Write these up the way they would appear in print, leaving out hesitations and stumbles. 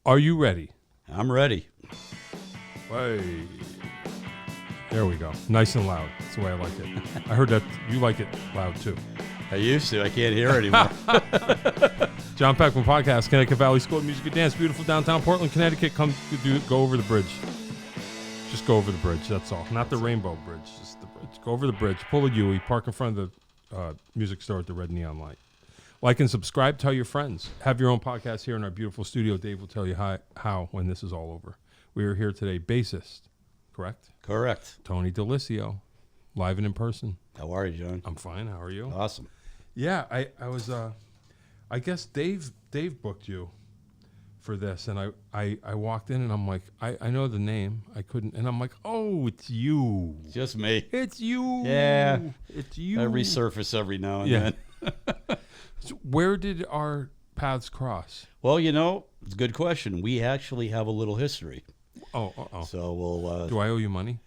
Are you ready? I'm ready. Hey. There we go. Nice and loud. That's the way I like it. I heard that you like it loud too. I used to. I can't hear anymore. John Peckman Podcast, Connecticut Valley School of Music and Dance, beautiful downtown Portland, Connecticut. Come go over the bridge. Just go over the bridge. That's all. Not the Rainbow Bridge. Just the bridge. Go over the bridge. Pull a Yui. Park in front of the music store at the red neon light. Like and subscribe. Tell your friends. Have your own podcast here in our beautiful studio. Dave will tell you how when this is all over. We are here today. Bassist, correct? Correct. Tony Delissio, live and in person. How are you, John? I'm fine. How are you? Awesome. Yeah, I was. I guess Dave booked you for this, and I walked in and I'm like, I know the name. I couldn't, and I'm like, oh, it's you. Just me. It's you. Yeah. It's you. I resurface every now and then. So where did our paths cross? Well, it's a good question. We actually have a little history. Oh. So we'll. Do I owe you money?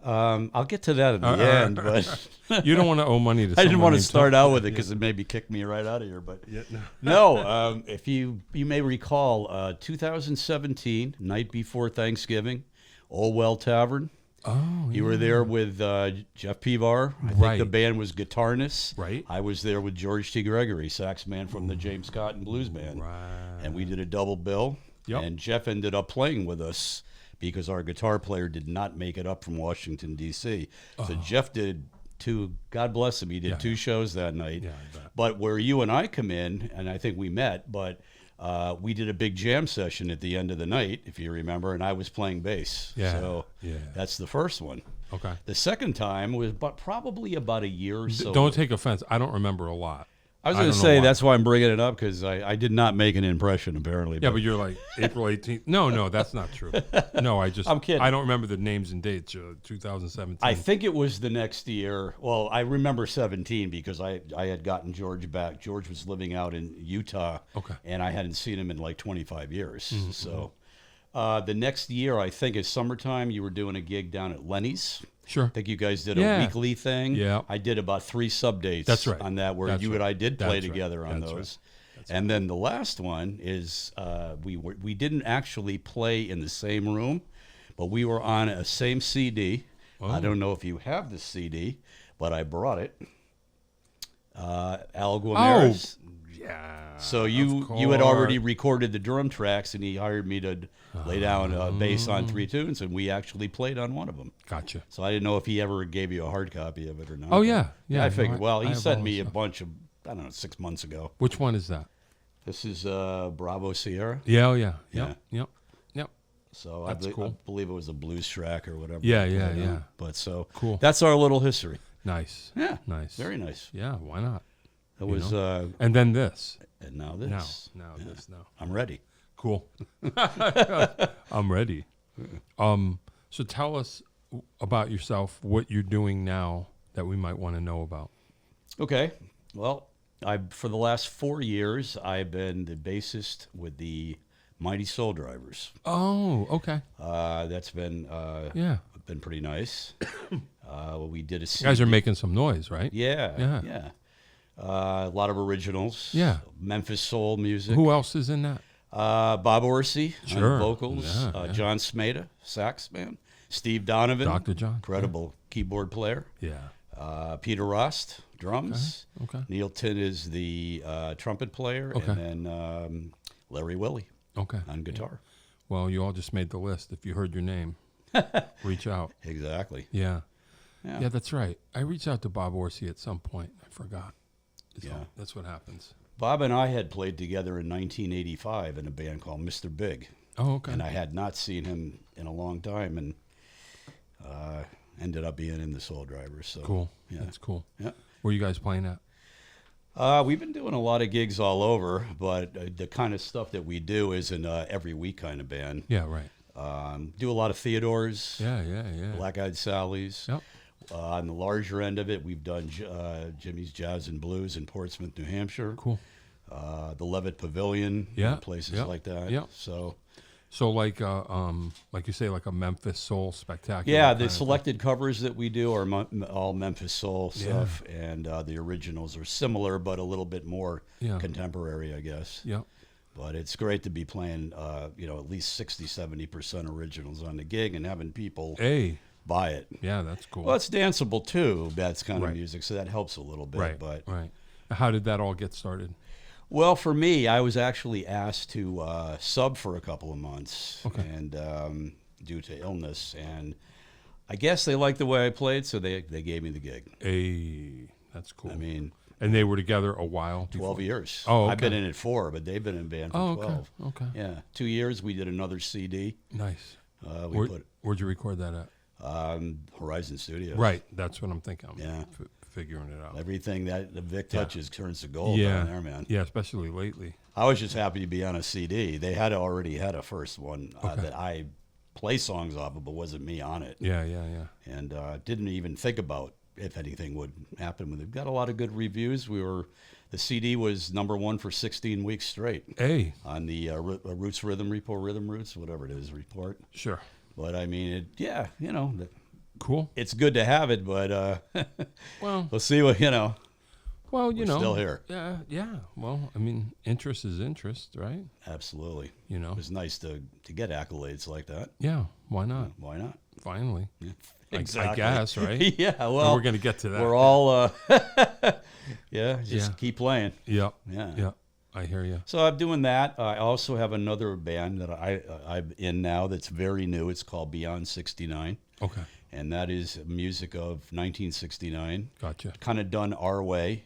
I'll get to that in the end, but you don't want to owe money to. I didn't want to named start Tony. out with it because it maybe kick me right out of here. But Yeah, no, if you may recall, 2017, night before Thanksgiving, Old Well Tavern. Oh, You were there with Jeff Pivar. I think the band was Guitarnists. Right. I was there with George T. Gregory, sax man from the James Cotton Blues Band. Right. And we did a double bill. Yep. And Jeff ended up playing with us because our guitar player did not make it up from Washington, D.C. So Jeff did God bless him, he did two shows that night. Yeah, I bet. But where you and I come in, and I think we met, but we did a big jam session at the end of the night, if you remember, and I was playing bass. Yeah, So yeah. that's the first one. Okay. The second time was probably about a year or so. Don't take offense. I don't remember a lot. I was I going don't to know say why. that's why I'm bringing it up, because I did not make an impression, apparently. Yeah, but you're like April 18th. No, that's not true. No, I'm kidding. I don't remember the names and dates. 2017. I think it was the next year. Well, I remember 17 because I had gotten George back. George was living out in Utah, Okay. and I hadn't seen him in like 25 years. So the next year, I think is summertime, you were doing a gig down at Lenny's. Sure. I think you guys did Yeah. a weekly thing. Yeah. I did about 3 sub dates That's right. on that, where That's you right. and I did play That's right. together on That's those. right. And then the last one is we didn't actually play in the same room, but we were on a same CD. Oh. I don't know if you have the CD, but I brought it. Al Guimarães. Yeah. So you had already recorded the drum tracks, and he hired me to lay down bass on 3 tunes, and we actually played on one of them. Gotcha. So I didn't know if he ever gave you a hard copy of it or not. Oh, yeah. Yeah. I figured, no, he I have sent all me this a stuff. bunch of, 6 months ago. Which one is that? This is Bravo Sierra. Yeah. Oh, yeah. Yeah. Yep. So That's I cool. believe it was a blues track or whatever. Yeah, we yeah, played on. yeah. But so Cool. that's our little history. Nice. Yeah. Nice. Very nice. Yeah. Why not? It You was, And then this. and now this. Now this. Now. I'm ready. Cool. I'm ready. So tell us about yourself, what you're doing now that we might want to know about. Okay. Well, for the last 4 years, I've been the bassist with the Mighty Soul Drivers. Oh, okay. That's been Yeah. been pretty nice. We did a You CD. guys are making some noise, right? Yeah. A lot of originals. Yeah. Memphis soul music. Who else is in that? Bob Orsi Sure. on vocals. Yeah, yeah. John Smeda, sax man. Steve Donovan, Dr. John. incredible keyboard player. Yeah. Peter Rost, drums. Okay. Neil Tin is the trumpet player. Okay. And then Larry Willie Okay. on guitar. Well, you all just made the list. If you heard your name, reach out. Exactly. Yeah. Yeah. Yeah, that's right. I reached out to Bob Orsi at some point. I forgot. Yeah. That's what happens. Bob and I had played together in 1985 in a band called Mr. Big. Oh, okay. And I had not seen him in a long time, and ended up being in the Soul Drivers. So Cool. Yeah. That's cool. Yeah. Where you guys playing at? We've been doing a lot of gigs all over, but the kind of stuff that we do is an every week kind of band. Yeah, right. Do a lot of Theodores, Yeah. Black Eyed Sallies. Yep. On the larger end of it, we've done Jimmy's Jazz and Blues in Portsmouth, New Hampshire. Cool. The Levitt Pavilion, Yeah. places Yep. like that. Yep. So like you say, like a Memphis soul spectacular. yeah, kind the of selected covers that we do are all Memphis soul Yeah. stuff, and the originals are similar but a little bit more Yeah. contemporary, I guess. thing. Yep. But it's great to be playing, at least 60-70% originals on the gig and having people buy it. Yeah, that's cool. Well, it's danceable too, that kind of Right. music, so that helps a little bit. Right, But right. How did that all get started? well, for me, I was actually asked to sub for a couple of months, and due to illness, and I guess they liked the way I played, so they gave me the gig. Hey, that's cool. I mean, and they were together a while? 12 years. Oh, okay. I've been in it 4, but they've been in band for 12. Okay. Yeah, 2 years. We did another CD. Nice. We Where'd you record that at? Horizon Studios. Right, that's what I'm thinking. Yeah. Figuring it out. Everything that the Vic touches turns to gold down there, man. Yeah, especially lately. I was just happy to be on a CD. They had already had a first one that I play songs off of, but wasn't me on it. Yeah. And didn't even think about if anything would happen with it. Got a lot of good reviews. The CD was #1 for 16 weeks straight. Hey. On the Roots Rhythm Report, Rhythm Roots, whatever it is, report. Sure. But I mean, Cool. it's good to have it, but Well, we'll see what, Well, We're still here. Yeah. Well, I mean, interest is interest, right? Absolutely. You know. It was nice to get accolades like that. Yeah. Why not? Why not? Finally. Yeah. I Exactly. guess, right? Yeah, And well, we're gonna get to that. we're all, keep playing. Yep. Yeah. Yep. I hear you. So I'm doing that. I also have another band that I'm in now that's very new. It's called Beyond 69. Okay. And that is music of 1969. Gotcha. Kind of done our way,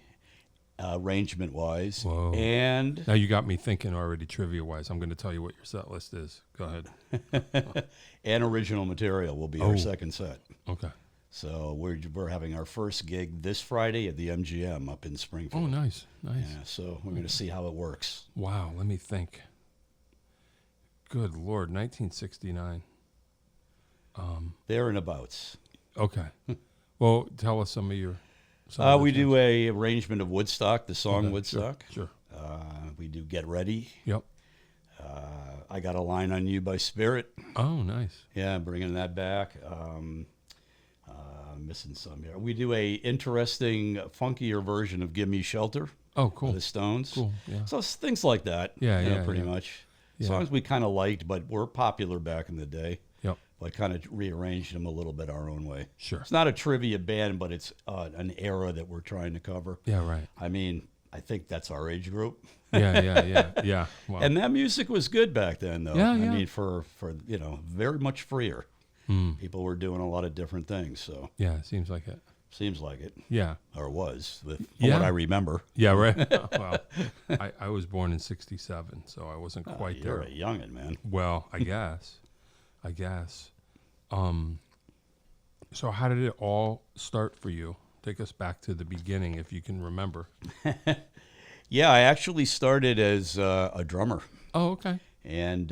arrangement-wise. Whoa. And Now you got me thinking already, trivia-wise. I'm going to tell you what your set list is. Go ahead. and original material will be our second set. Okay. So we're having our first gig this Friday at the MGM up in Springfield. Oh, nice. Nice. Yeah, so we're going to see how it works. Wow. Let me think. Good Lord. 1969. There and abouts. Okay. Well, tell us some of your... We do a arrangement of Woodstock, the song Woodstock. Sure. We do Get Ready. Yep. I Got a Line on You by Spirit. Oh, nice. Yeah, bringing that back. Missing some here. We do a interesting, funkier version of Give Me Shelter. Oh, By cool. the Stones. Cool. Yeah. So it's things like that. Yeah, pretty yeah. much. Yeah. Songs we kind of liked, but were popular back in the day. Yep. But kind of rearranged them a little bit our own way. Sure. It's not a trivia band, but it's an era that we're trying to cover. Yeah, right. I mean, I think that's our age group. Yeah. Wow. And that music was good back then, though. Yeah, I yeah. mean, for very much freer. People were doing a lot of different things, so Yeah, seems like it. seems like it, Yeah. or was, from Yeah. what I remember. Yeah, right. Well, I was born in 67, so I wasn't quite You're there. a youngin', man. Well, I guess. So how did it all start for you? Take us back to the beginning, if you can remember. Yeah, I actually started as a drummer. Oh, okay. And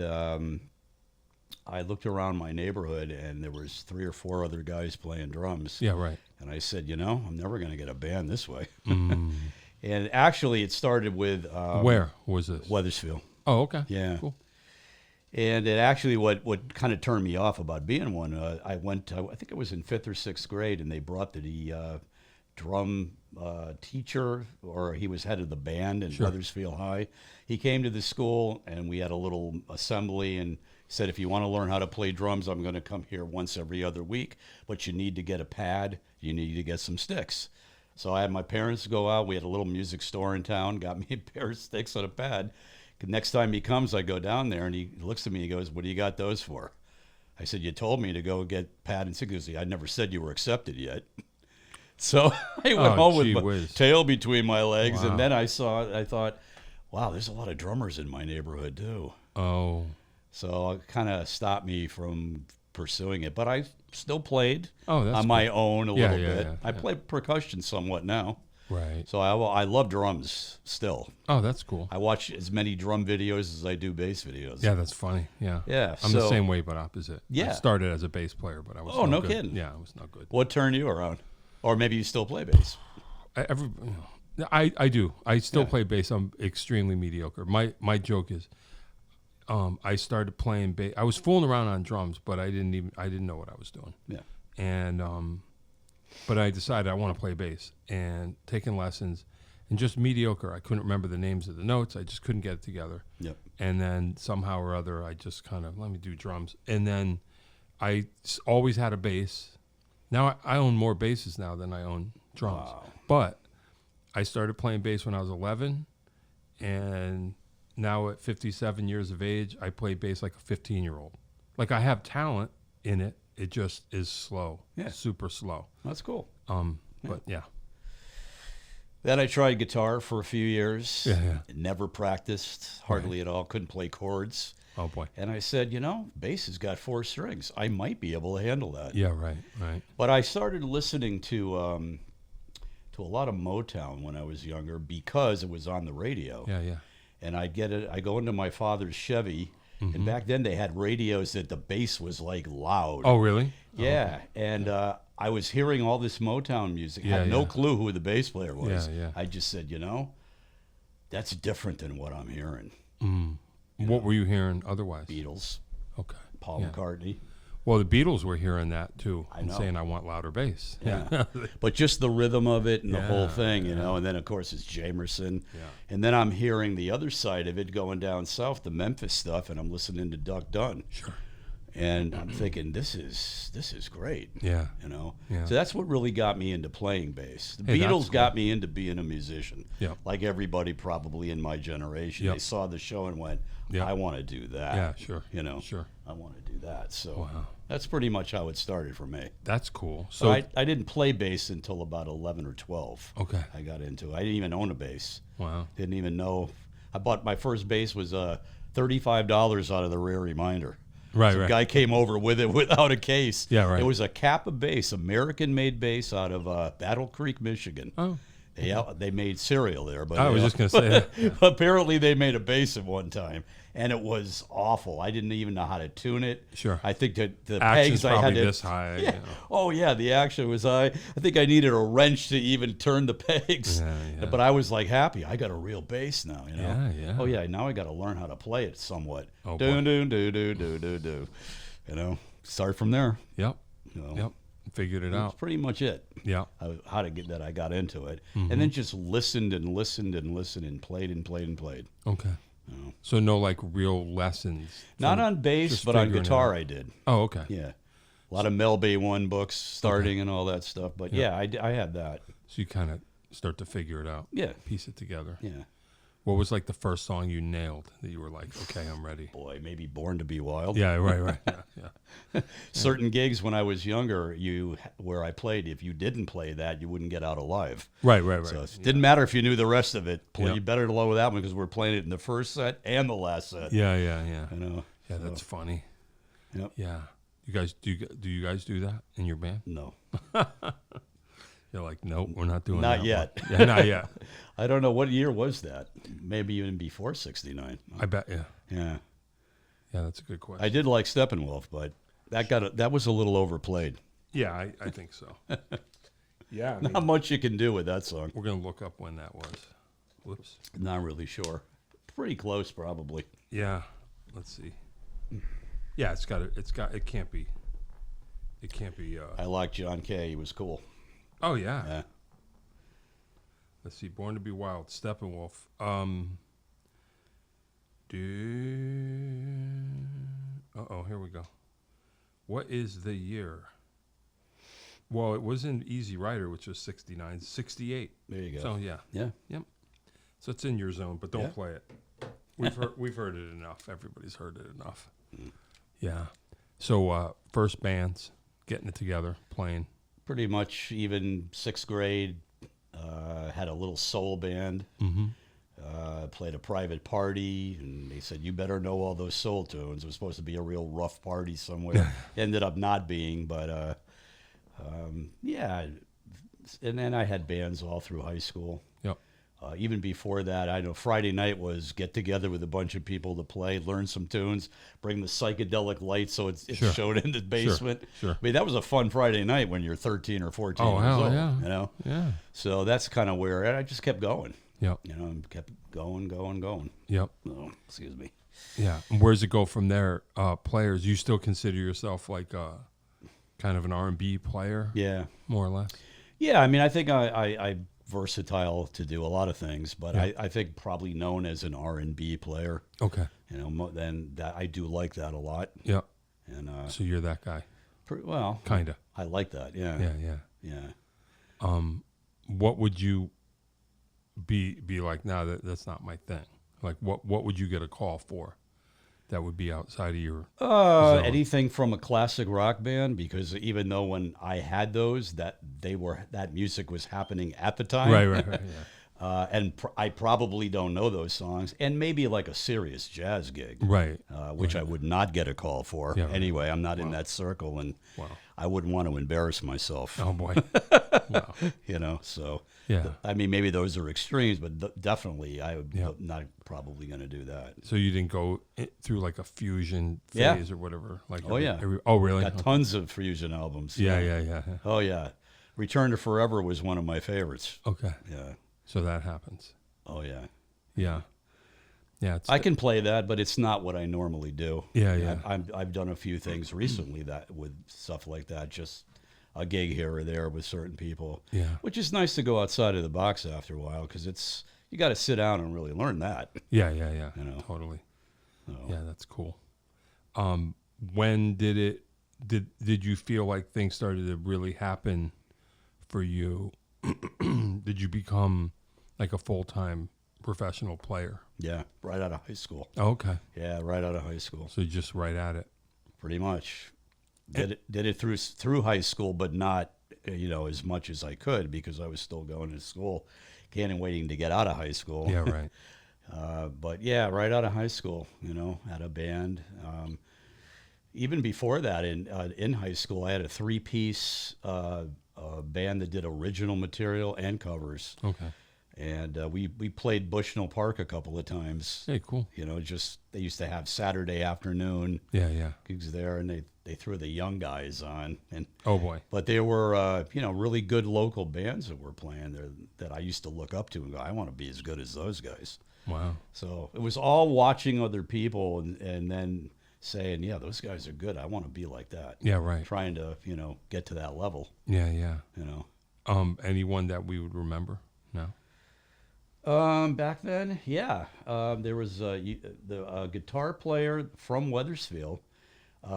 I looked around my neighborhood, and there was 3 or 4 other guys playing drums. Yeah, right. And I said, I'm never going to get a band this way. And actually, it started with Where was this? Wethersfield. Oh, okay. Yeah. Cool. And it actually, what kind of turned me off about being one, I think it was in 5th or 6th grade, and they brought the drum teacher, or he was head of the band in Wethersfield High. He came to the school, and we had a little assembly, and said, if you want to learn how to play drums, I'm going to come here once every other week, but you need to get a pad, you need to get some sticks. So I had my parents go out. We had a little music store in town, got me a pair of sticks and a pad. Next time he comes, I go down there, and he looks at me, he goes, what do you got those for? I said, you told me to go get pad and sticks. I never said you were accepted yet. So I went home with my tail between my legs, and then I thought, wow, there's a lot of drummers in my neighborhood too. Oh. So it kind of stopped me from pursuing it, but I still played that's on my own a little bit. Yeah, I play percussion somewhat now. Right. So I love drums still. Oh, that's cool. I watch as many drum videos as I do bass videos. Yeah, that's funny. Yeah. Yeah. I'm the same way, but opposite. Yeah. I started as a bass player, but I was no good. kidding. Yeah, I was not good. What turned you around? Or maybe you still play bass. I do. I still play bass. I'm extremely mediocre. My joke is, I started playing bass. I was fooling around on drums, but I didn't know what I was doing. Yeah. And but I decided I want to play bass, and taking lessons, and just mediocre. I couldn't remember the names of the notes. I just couldn't get it together. Yep. And then somehow or other, I just kind of, let me do drums. And then I always had a bass. Now I own more basses now than I own drums. Wow. But I started playing bass when I was 11, and now at 57 years of age, I play bass like a 15-year-old. Like, I have talent in it. It just is slow. Yeah. Super slow. That's cool. But yeah. Then I tried guitar for a few years. Yeah. Never practiced, hardly at all. Couldn't play chords. Oh boy. And I said, bass has got 4 strings. I might be able to handle that. Yeah, right. But I started listening to a lot of Motown when I was younger because it was on the radio. Yeah. And I go into my father's Chevy, and back then they had radios that the bass was like loud. Oh, really? Yeah, and I was hearing all this Motown music. Had no clue who the bass player was. Yeah. I just said, that's different than what I'm hearing. What were you hearing otherwise? Beatles, Okay. Paul McCartney. Well, the Beatles were hearing that too, I know. saying I want louder bass. Yeah. But just the rhythm of it and the whole thing, and then of course it's Jamerson. Yeah. And then I'm hearing the other side of it going down south, the Memphis stuff, and I'm listening to Duck Dunn. Sure. And I'm thinking, this is great. Yeah. Yeah. So that's what really got me into playing bass. The Hey, that's Beatles cool. got me into being a musician. Yep. Like everybody probably in my generation. Yep. They saw the show and went, Yep. I want to do that. Yeah, sure. Sure. I want to do that. So Wow. that's pretty much how it started for me. That's cool. So I didn't play bass until about 11 or 12. Okay. I got into it. I didn't even own a bass. Wow. Didn't even know. I bought my first bass was $35 out of the Rare Reminder. Right, So right. a guy came over with it without a case. Yeah, right. It was a Kappa bass, American-made bass out of Battle Creek, Michigan. Oh. They made cereal there, but I was just going to say that. Yeah. apparently they made a bass at one time, and it was awful. I didn't even know how to tune it. Sure. I think that the Action's pegs I had probably to, this high. Yeah. Oh yeah, the action was high. I think I needed a wrench to even turn the pegs. Yeah. But I was like happy. I got a real bass now. Yeah. Oh yeah. Now I got to learn how to play it somewhat. Oh, do boy. do. Start from there. Yep. You know. Yep. Figured it That's out. pretty much it. Yeah. How to get that. I got into it, Mm-hmm. and then just listened and listened and listened and played and played and played. Okay. So no like real lessons. Not from on bass, just but on figuring it guitar out. I did. Oh, okay. Yeah, a lot of Mel Bay One books starting and all that stuff. But yeah, I had that. So you kind of start to figure it out. Yeah, Piece it together. yeah. What was like the first song you nailed that you were like, okay, I'm ready? Boy, maybe Born to Be Wild. Yeah, right. Yeah. Certain gigs when I was younger, where I played, if you didn't play that, you wouldn't get out alive. Right. So it didn't matter if you knew the rest of it. Yeah. You better low with that one because we're playing it in the first set and the last set. Yeah. You know. Yeah, So, that's funny. Yep. Yeah. You guys do you guys do that in your band? No. You're like, nope, we're not doing that. Not yet. one. Yeah, not yet. I don't know what year was that. Maybe even before '69. I bet. Yeah. Yeah. Yeah, that's a good question. I did like Steppenwolf, but that was a little overplayed. Yeah, I think so. Yeah. I mean, Not much you can do with that song. we're gonna look up when that was. Whoops. Not really sure. Pretty close, probably. Yeah. Let's see. Yeah, it can't be. It can't be. I liked John Kay. He was cool. Oh yeah. Yeah. Let's see. Born to Be Wild. Steppenwolf. Here we go. What is the year? Well, it was in Easy Rider, which was 69, 68. There you go. So yeah. Yeah. Yep. So it's in your zone, but don't Yeah. play it. We've heard it enough. Everybody's heard it enough. Mm. Yeah. So first bands, getting it together, playing. Pretty much even 6th grade, had a little soul band. Mm-hmm. Played a private party, and they said, you better know all those soul tunes. It was supposed to be a real rough party somewhere. Ended up not being, but yeah. And then I had bands all through high school. Yep. Even before that, I know Friday night was get together with a bunch of people to play, learn some tunes, bring the psychedelic light so it Sure. showed in the basement. Sure. I mean, that was a fun Friday night when you're 13 or 14 Oh, years hell old. yeah. You know? Yeah. So that's kind of where I just kept going. Yep. You know, and kept going. Yep. Oh, excuse me. Yeah. And where does it go from there? Players, you still consider yourself like kind of an R&B player, Yeah. more or less? Yeah, I mean, I think I versatile to do a lot of things, but I think probably known as an R&B player. Okay. You know, then that I do like that a lot. Yeah. And So you're that guy. well, Kinda. I like that. Yeah. Yeah. Yeah. What would you be like? No, that's not my thing. Like, what would you get a call for? That would be outside of your zone? Anything from a classic rock band, because even though when I had those, that music was happening at the time, Right. Yeah. and I probably don't know those songs, and maybe like a serious jazz gig, Right. which I would not get a call for. Yeah, right. Anyway, I'm not in that circle, and I wouldn't want to embarrass myself. Oh boy. Wow. You know, so Yeah. I mean, maybe those are extremes, but definitely I would not probably going to do that. So you didn't go through like a fusion phase or whatever? Like oh, really? Got tons of fusion albums. Yeah. Oh, yeah. Return to Forever was one of my favorites. Okay. Yeah. So that happens. Oh, yeah. Yeah. Yeah. I can play that, but it's not what I normally do. Yeah. I've done a few things recently that with stuff like that, just a gig here or there with certain people. Yeah. Which is nice to go outside of the box after a while, because you got to sit down and really learn that. Yeah. You know. Totally. So, Yeah, that's cool. When did you feel like things started to really happen for you? Did you become like a full-time professional player? Yeah, right out of high school. Oh, okay. Yeah, right out of high school. So you're just right at it. Pretty much. Did it through high school, but not as much as I could, because I was still going to school, can't and waiting to get out of high school. Yeah, right. But yeah, right out of high school, had a band. Even before that, in high school, I had a 3-piece band that did original material and covers. Okay. And we played Bushnell Park a couple of times. Hey, cool. They used to have Saturday afternoon Yeah. gigs there, and they threw the young guys on. And Oh boy. but they were really good local bands that were playing there that I used to look up to and go, I want to be as good as those guys. Wow. So it was all watching other people and then saying, yeah, those guys are good. I want to be like that. Yeah, right. Trying to get to that level. Yeah. Anyone that we would remember? No. Back then, yeah. There was the guitar player from Wethersfield,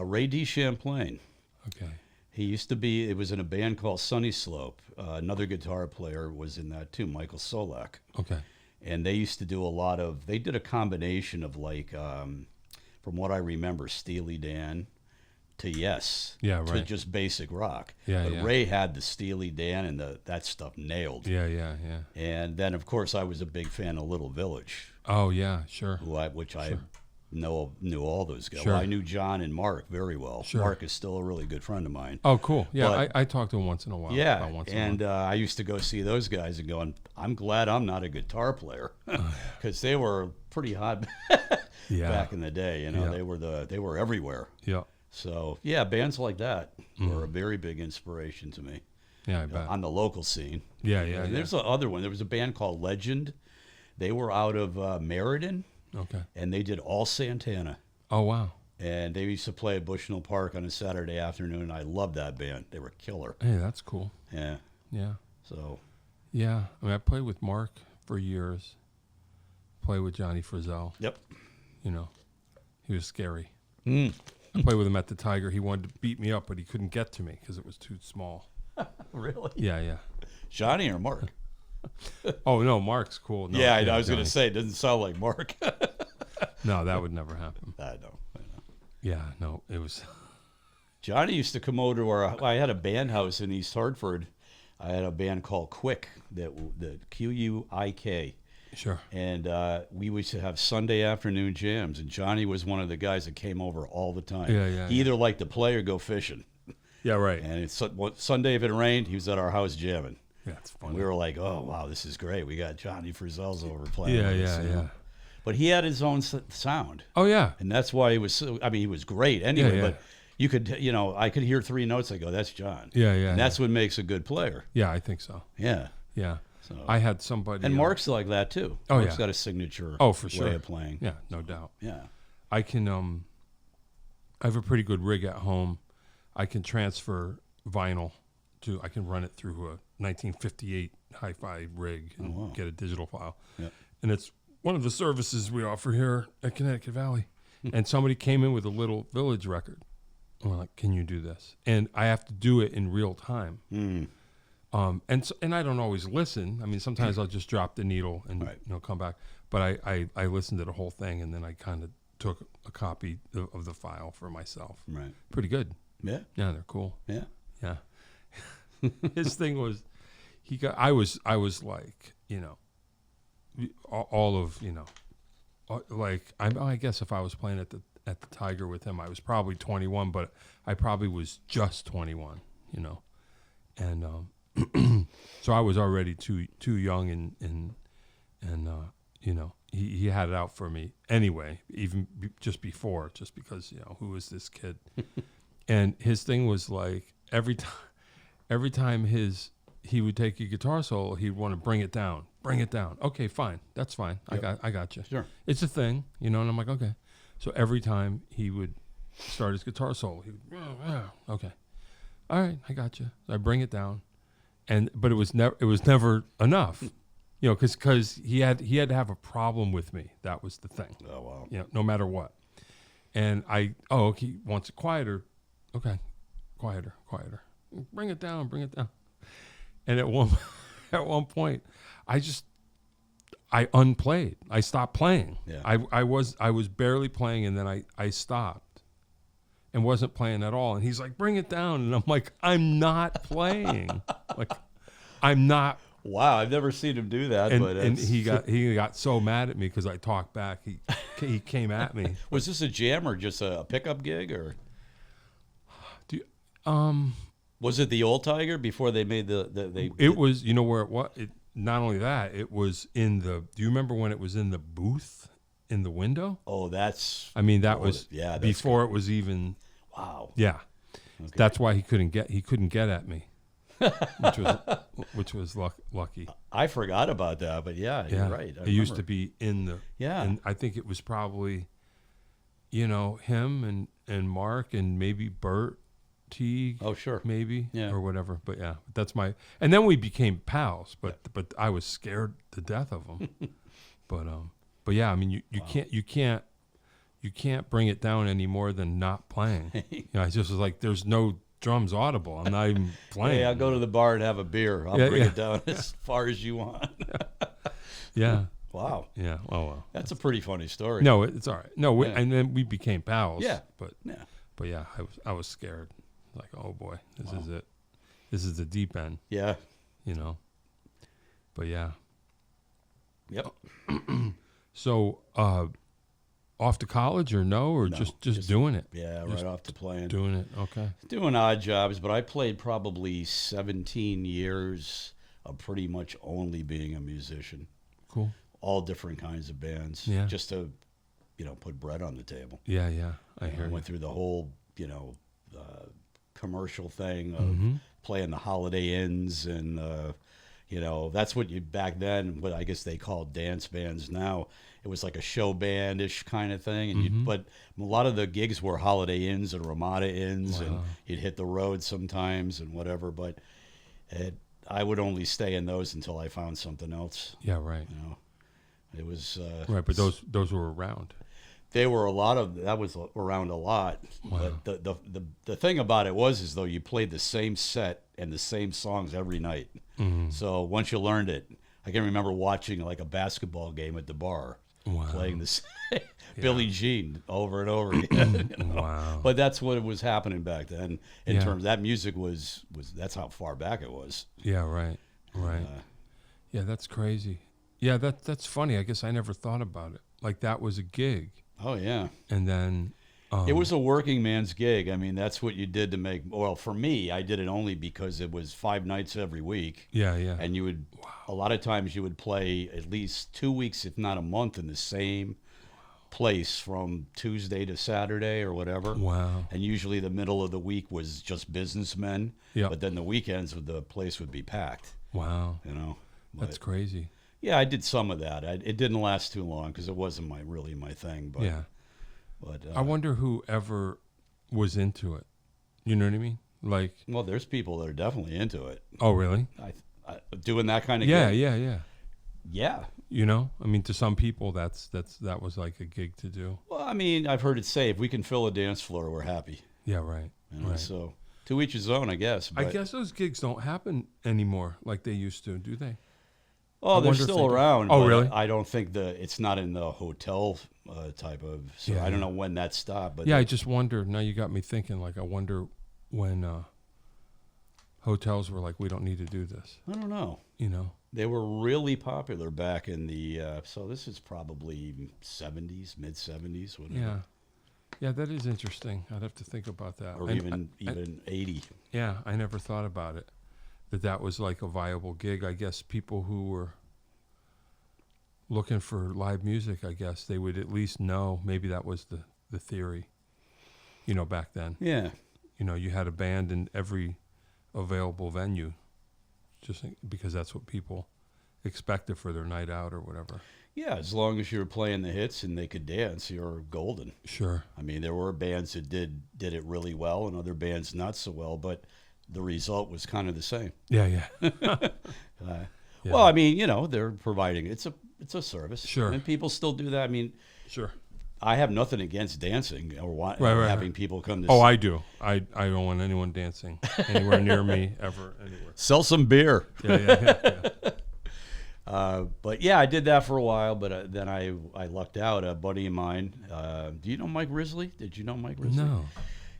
Ray D. Champlain. Okay. He used to be, it was in a band called Sunny Slope. Another guitar player was in that too, Michael Solak. Okay. And they used to do they did a combination of from what I remember, Steely Dan to Yes. Yeah, right. To just basic rock. Yeah, but yeah. Ray had the Steely Dan and that stuff nailed. Yeah. And then, of course, I was a big fan of Little Village. Oh, yeah, sure. I knew all those guys. Sure. Well, I knew John and Mark very well. Sure. Mark is still a really good friend of mine. Oh, cool. Yeah, But- I talk to him once in a while. Yeah, About once in and a while. I used to go see those guys and going, I'm glad I'm not a guitar player, because they were pretty hot Yeah. back in the day. Yeah. They were everywhere. Yeah. So yeah, bands like that were a very big inspiration to me Yeah, I bet. on the local scene. Yeah. And there's the other one. There was a band called Legend. They were out of Meriden, Okay. and they did all Santana. Oh, wow. And they used to play at Bushnell Park on a Saturday afternoon, and I loved that band. They were killer. Hey, that's cool. Yeah. Yeah. So Yeah. I mean, I played with Mark for years. Played with Johnny Frizzell. yep. He was scary. Mm. I played with him at the Tiger. He wanted to beat me up, but he couldn't get to me because it was too small. Really? Yeah. Johnny or Mark? Oh, no, Mark's cool. No, Yeah, I was going Johnny. to say, it doesn't sound like Mark. No, that would never happen. I know. Yeah, no, it was. Johnny used to come over to I had a band house in East Hartford. I had a band called Quick, the Q-U-I-K. Sure. And we used to have Sunday afternoon jams, and Johnny was one of the guys that came over all the time. Yeah. He either liked to play or go fishing. Yeah, right. And it's Sunday, if it rained, he was at our house jamming. Yeah, it's And funny. we were like, oh, wow, this is great. We got Johnny Frizzell's over playing. Yeah, with us, yeah. But he had his own sound. Oh, yeah. And that's why he was he was great anyway, Yeah. but you could, I could hear 3 notes. I go, that's John. Yeah. And that's what makes a good player. Yeah, I think so. Yeah. Yeah. So. I had somebody. And Mark's like that too. Oh, Mark's yeah. got a signature For sure. way of playing. Yeah, no doubt. Yeah. I can, I have a pretty good rig at home. I can transfer vinyl too. I can run it through a 1958 hi-fi rig and get a digital file. Yeah. And it's one of the services we offer here at Connecticut Valley. And somebody came in with a Little Village record. And we're like, can you do this? And I have to do it in real time. And I don't always listen. I mean, sometimes I'll just drop the needle and come back. But I listened to the whole thing, and then I kind of took a copy of the file for myself. Right. Pretty good. Yeah. Yeah, they're cool. Yeah. Yeah. His thing was, I was like, all of, like, I guess if I was playing at the Tiger with him, I was probably 21, but I probably was just 21, and so I was already too young, and he had it out for me anyway, even just because who is this kid? And his thing was like every time he would take a guitar solo, he'd want to bring it down. Okay, fine, that's fine. Yep. I got you. Sure, it's a thing, and I'm like, okay. So every time he would start his guitar solo, he would, okay, all right, I got you. I bring it down, but it was never enough, because he had to have a problem with me. That was the thing. Oh wow. No matter what. And okay, he wants it quieter. Okay, quieter. Bring it down. And at one point, I unplayed. I stopped playing. Yeah. I was barely playing, and then I stopped and wasn't playing at all. And he's like, bring it down. And I'm like, I'm not playing. Like, I'm not. Wow, I've never seen him do that. And he got so mad at me because I talked back. He came at me. Was this a jam or just a pickup gig, or? Was it the old Tiger before they made It was, where it was. Not only that, it was in the. Do you remember when it was in the booth in the window? Oh, that's. I mean, that was before good. It was even. Wow. Yeah, okay. That's why he couldn't get at me, which was lucky. I forgot about that, but yeah, you're right. It used to be in the. Yeah, and I think it was probably, him and Mark and maybe Bert. Oh sure, maybe, yeah, or whatever. But yeah, that's my. And then we became pals. But I was scared to death of him. but yeah, I mean, you can't bring it down any more than not playing. I just was like, there's no drums audible. I'm not even playing. Hey, I'll go to the bar and have a beer. I'll bring it down as far as you want. Yeah. Wow. Yeah. Oh well. That's a pretty funny story. No, it's all right. No, and then we became pals. Yeah. But yeah, I was scared. Like, oh boy, this is it. This is the deep end. Yeah. But yeah. Yep. So, off to college or no, just doing it? Yeah, just right off to playing. Doing it, okay. Doing odd jobs, but I played probably 17 years of pretty much only being a musician. Cool. All different kinds of bands. Yeah. Just to, put bread on the table. Yeah, I hear you. I went through the whole, commercial thing of playing the Holiday Inns and that's what you back then, what I guess they called dance bands. Now it was like a show band-ish kind of thing, and but a lot of the gigs were Holiday Inns and Ramada Inns. Wow. And you'd hit the road sometimes and whatever, but I would only stay in those until I found something else. Yeah, right. It was right, but those were around. They were that was around a lot. Wow. But the thing about it was though you played the same set and the same songs every night. Mm-hmm. So once you learned it, I can remember watching like a basketball game at the bar, playing this Billie Jean over and over again. Wow. But that's what was happening back then. In terms that music was that's how far back it was. Yeah, right. Yeah, that's crazy. Yeah, that's funny. I guess I never thought about it. Like that was a gig. Oh yeah. And then it was a working man's gig. I mean, that's what you did to make. Well, for me, I did it only because it was 5 nights every week. Yeah. And you would a lot of times you would play at least 2 weeks, if not a month, in the same place from Tuesday to Saturday or whatever. Wow. And usually the middle of the week was just businessmen. Yeah. But then the weekends, the place would be packed. Wow. That's crazy. Yeah, I did some of that. It didn't last too long because it wasn't really my thing. But I wonder who ever was into it. You know what I mean? Like, Well, there's people that are definitely into it. oh, really? Doing that kind of Yeah, gig. yeah. Yeah. I mean, to some people, that was like a gig to do. Well, I mean, I've heard it say, if we can fill a dance floor, we're happy. Yeah, right. Right. So to each his own, I guess. I But, guess those gigs don't happen anymore like they used to, do they? oh, I they're wonder if still they do. around. Oh, but really? I don't think it's not in the hotel type of. So Yeah, I don't yeah. know when that stopped. But Yeah, I just wonder. Now you got me thinking. Like, I wonder when hotels were like, we don't need to do this. I don't know. They were really popular back in the. So this is probably 70s, mid 70s, whatever. Yeah. Yeah, that is interesting. I'd have to think about that. Or And even 80. yeah, I never thought about it. That was like a viable gig. I guess people who were looking for live music, I guess they would at least know. Maybe that was the theory. Back then. Yeah. You had a band in every available venue, just because that's what people expected for their night out or whatever. Yeah, as long as you were playing the hits and they could dance, you're golden. Sure. I mean, there were bands that did it really well and other bands not so well, but the result was kind of the same. Yeah. Yeah. Yeah. Well, I mean, they're providing it's a service. Sure. And people still do that. I mean, Sure. I have nothing against dancing or Right. having people come to Oh, I do. I don't want anyone dancing anywhere near me ever anywhere. sell some beer. Yeah. But yeah, I did that for a while, but then I lucked out. A buddy of mine, do you know Mike Risley? Did you know Mike Risley? No.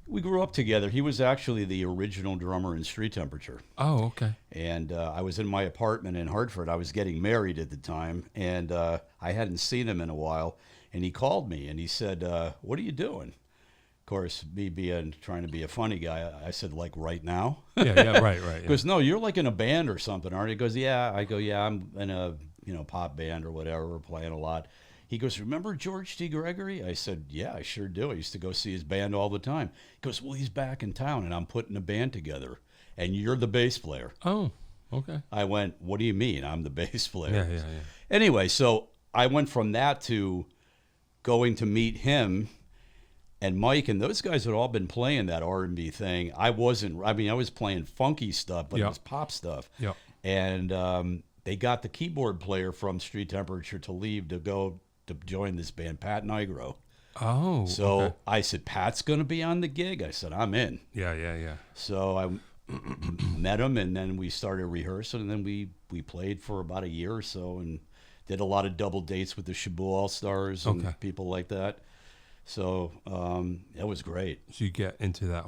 We grew up together. He was actually the original drummer in Street Temperature. Oh, okay. And I was in my apartment in Hartford. I was getting married at the time, and I hadn't seen him in a while. And he called me, and he said, what are you doing? Of course, me trying to be a funny guy, I said, like, right now? Yeah, right. He Yeah. goes, no, you're like in a band or something, aren't you? He goes, yeah. I go, yeah, I'm in a pop band or whatever. We're playing a lot. He goes, remember George T. Gregory? I said, yeah, I sure do. I used to go see his band all the time. He goes, well, he's back in town, and I'm putting a band together, and you're the bass player. Oh, okay. I went, what do you mean? I'm the bass player. Yeah. Anyway, so I went from that to going to meet him and Mike, and those guys had all been playing that R&B thing. I wasn't. I mean, I was playing funky stuff, but it was pop stuff. Yeah. And they got the keyboard player from Street Temperature to leave to go to join this band, Pat Nigro. Oh. So okay. I said, Pat's going to be on the gig. I said, I'm in. Yeah. So I met him, and then we started rehearsing, and then we played for about a year or so, and did a lot of double dates with the Shabu All-Stars and people like that. So it was great. So you get into that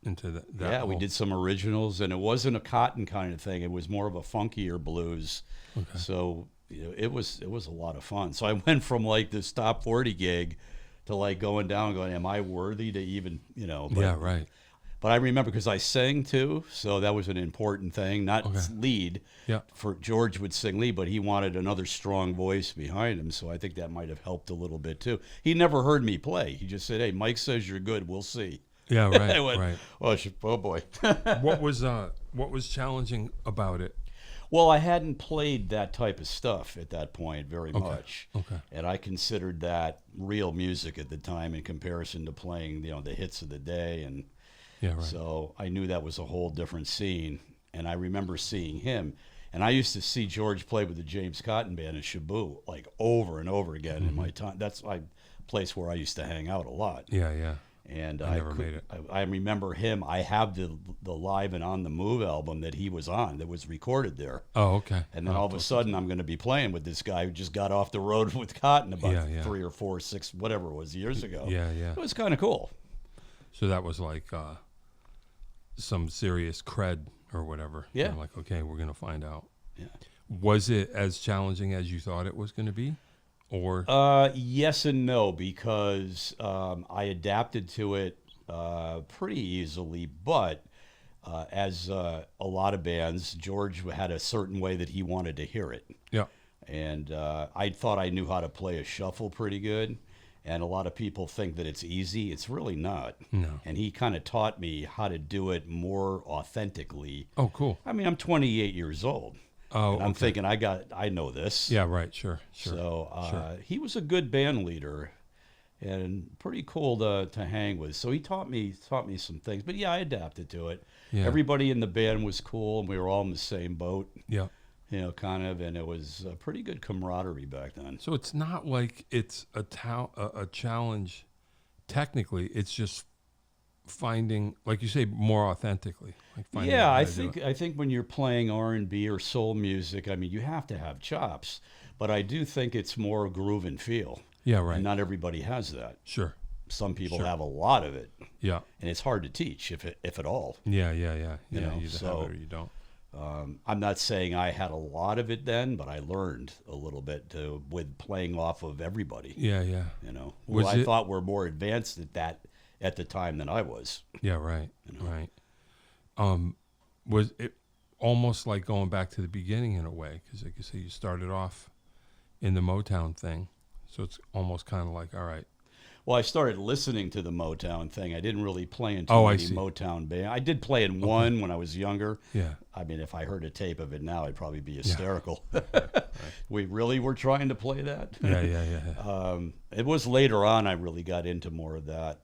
that yeah, whole. we did some originals, and it wasn't a cotton kind of thing. It was more of a funkier blues. Okay. So it was a lot of fun. So I went from like this top 40 gig to like going down, going, am I worthy to even, But, yeah, right. But I remember because I sang too, so that was an important thing. Not lead. Yeah. For George would sing lead, but he wanted another strong voice behind him, so I think that might have helped a little bit too. He never heard me play. He just said, "Hey, Mike says you're good. We'll see." Yeah, right. I went, right. Oh boy. What was challenging about it? Well, I hadn't played that type of stuff at that point very much. Okay. And I considered that real music at the time in comparison to playing, the hits of the day. And Yeah, right. so I knew that was a whole different scene. And I remember seeing him. And I used to see George play with the James Cotton Band in Shabu, like over and over again in my time. That's a place where I used to hang out a lot. Yeah. And I never made it. I remember him. I have the Live and On the Move album that he was on that was recorded there. Oh, okay. And then all of a sudden, I'm going to be playing with this guy who just got off the road with Cotton about 3 or 4, 6, whatever it was, years ago. Yeah. It was kind of cool. So that was like some serious cred or whatever. Yeah. You're like, okay, we're going to find out. Yeah. Was it as challenging as you thought it was going to be? Or yes and no, because I adapted to it pretty easily. But as a lot of bands, George had a certain way that he wanted to hear it. Yeah. And I thought I knew how to play a shuffle pretty good. And a lot of people think that it's easy. It's really not. No. And he kind of taught me how to do it more authentically. Oh, cool. I mean, I'm 28 years old. Oh, and I'm thinking I know this. Yeah, right. Sure. So he was a good band leader, and pretty cool to hang with. So he taught me some things. But yeah, I adapted to it. Yeah. Everybody in the band was cool, and we were all in the same boat. Yeah. You know, kind of, and it was a pretty good camaraderie back then. So it's not like it's a challenge. Technically, it's just finding, like you say, more authentically. Like finding Yeah, how I to do it. think when you're playing R&B or soul music, I mean, you have to have chops, but I do think it's more groove and feel. Yeah, right. And not everybody has that. Sure. Some people Sure. have a lot of it, Yeah. and it's hard to teach if at all. Yeah. You know, either so- have it or you don't. I'm not saying I had a lot of it then, but I learned a little bit with playing off of everybody. Yeah. You know, Was who I it- thought were more advanced at that at the time than I was. Yeah, right. You know? Right. Was it almost like going back to the beginning in a way? Because like you say, you started off in the Motown thing, so it's almost kind of like, all right. Well, I started listening to the Motown thing. I didn't really play in too Oh, I many see. Motown bands. I did play in one when I was younger. Yeah. I mean, if I heard a tape of it now, I'd probably be hysterical. We really were trying to play that. Yeah. It was later on I really got into more of that.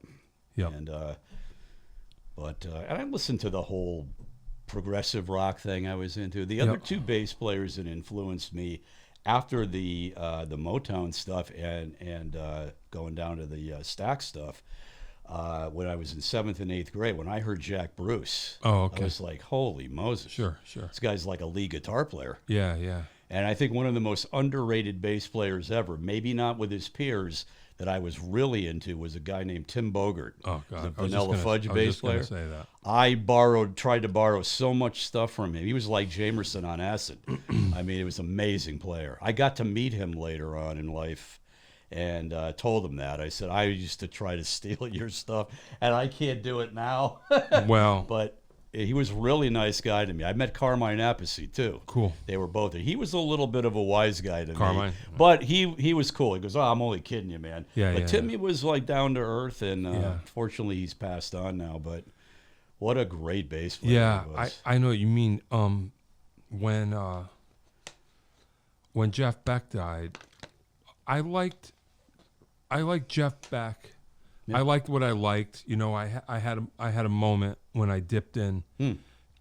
Yep. And and I listened to the whole progressive rock thing I was into. The other Yep. two bass players that influenced me after the Motown stuff and going down to the Stax stuff, when I was in 7th and 8th grade, when I heard Jack Bruce, Oh, okay. I was like, holy Moses. Sure. This guy's like a lead guitar player. Yeah. And I think one of the most underrated bass players ever, maybe not with his peers, that I was really into was a guy named Tim Bogert. Oh God. The Vanilla Fudge bass player. Say that. I tried to borrow so much stuff from him. He was like Jamerson on acid. I mean, it was an amazing player. I got to meet him later on in life and told him that. I said, I used to try to steal your stuff, and I can't do it now. Well, But he was a really nice guy to me. I met Carmine Appice, too. cool. They were both there. He was a little bit of a wise guy to Carmine? me. But he was cool. He goes, oh, I'm only kidding you, man. Yeah, but yeah, Timmy was like down to earth, and Yeah. fortunately he's passed on now. But what a great bass player Yeah, he was. I know what you mean. When Jeff Beck died, I liked Jeff Beck. Yeah. I liked what I liked. You know, I had a moment when I dipped in,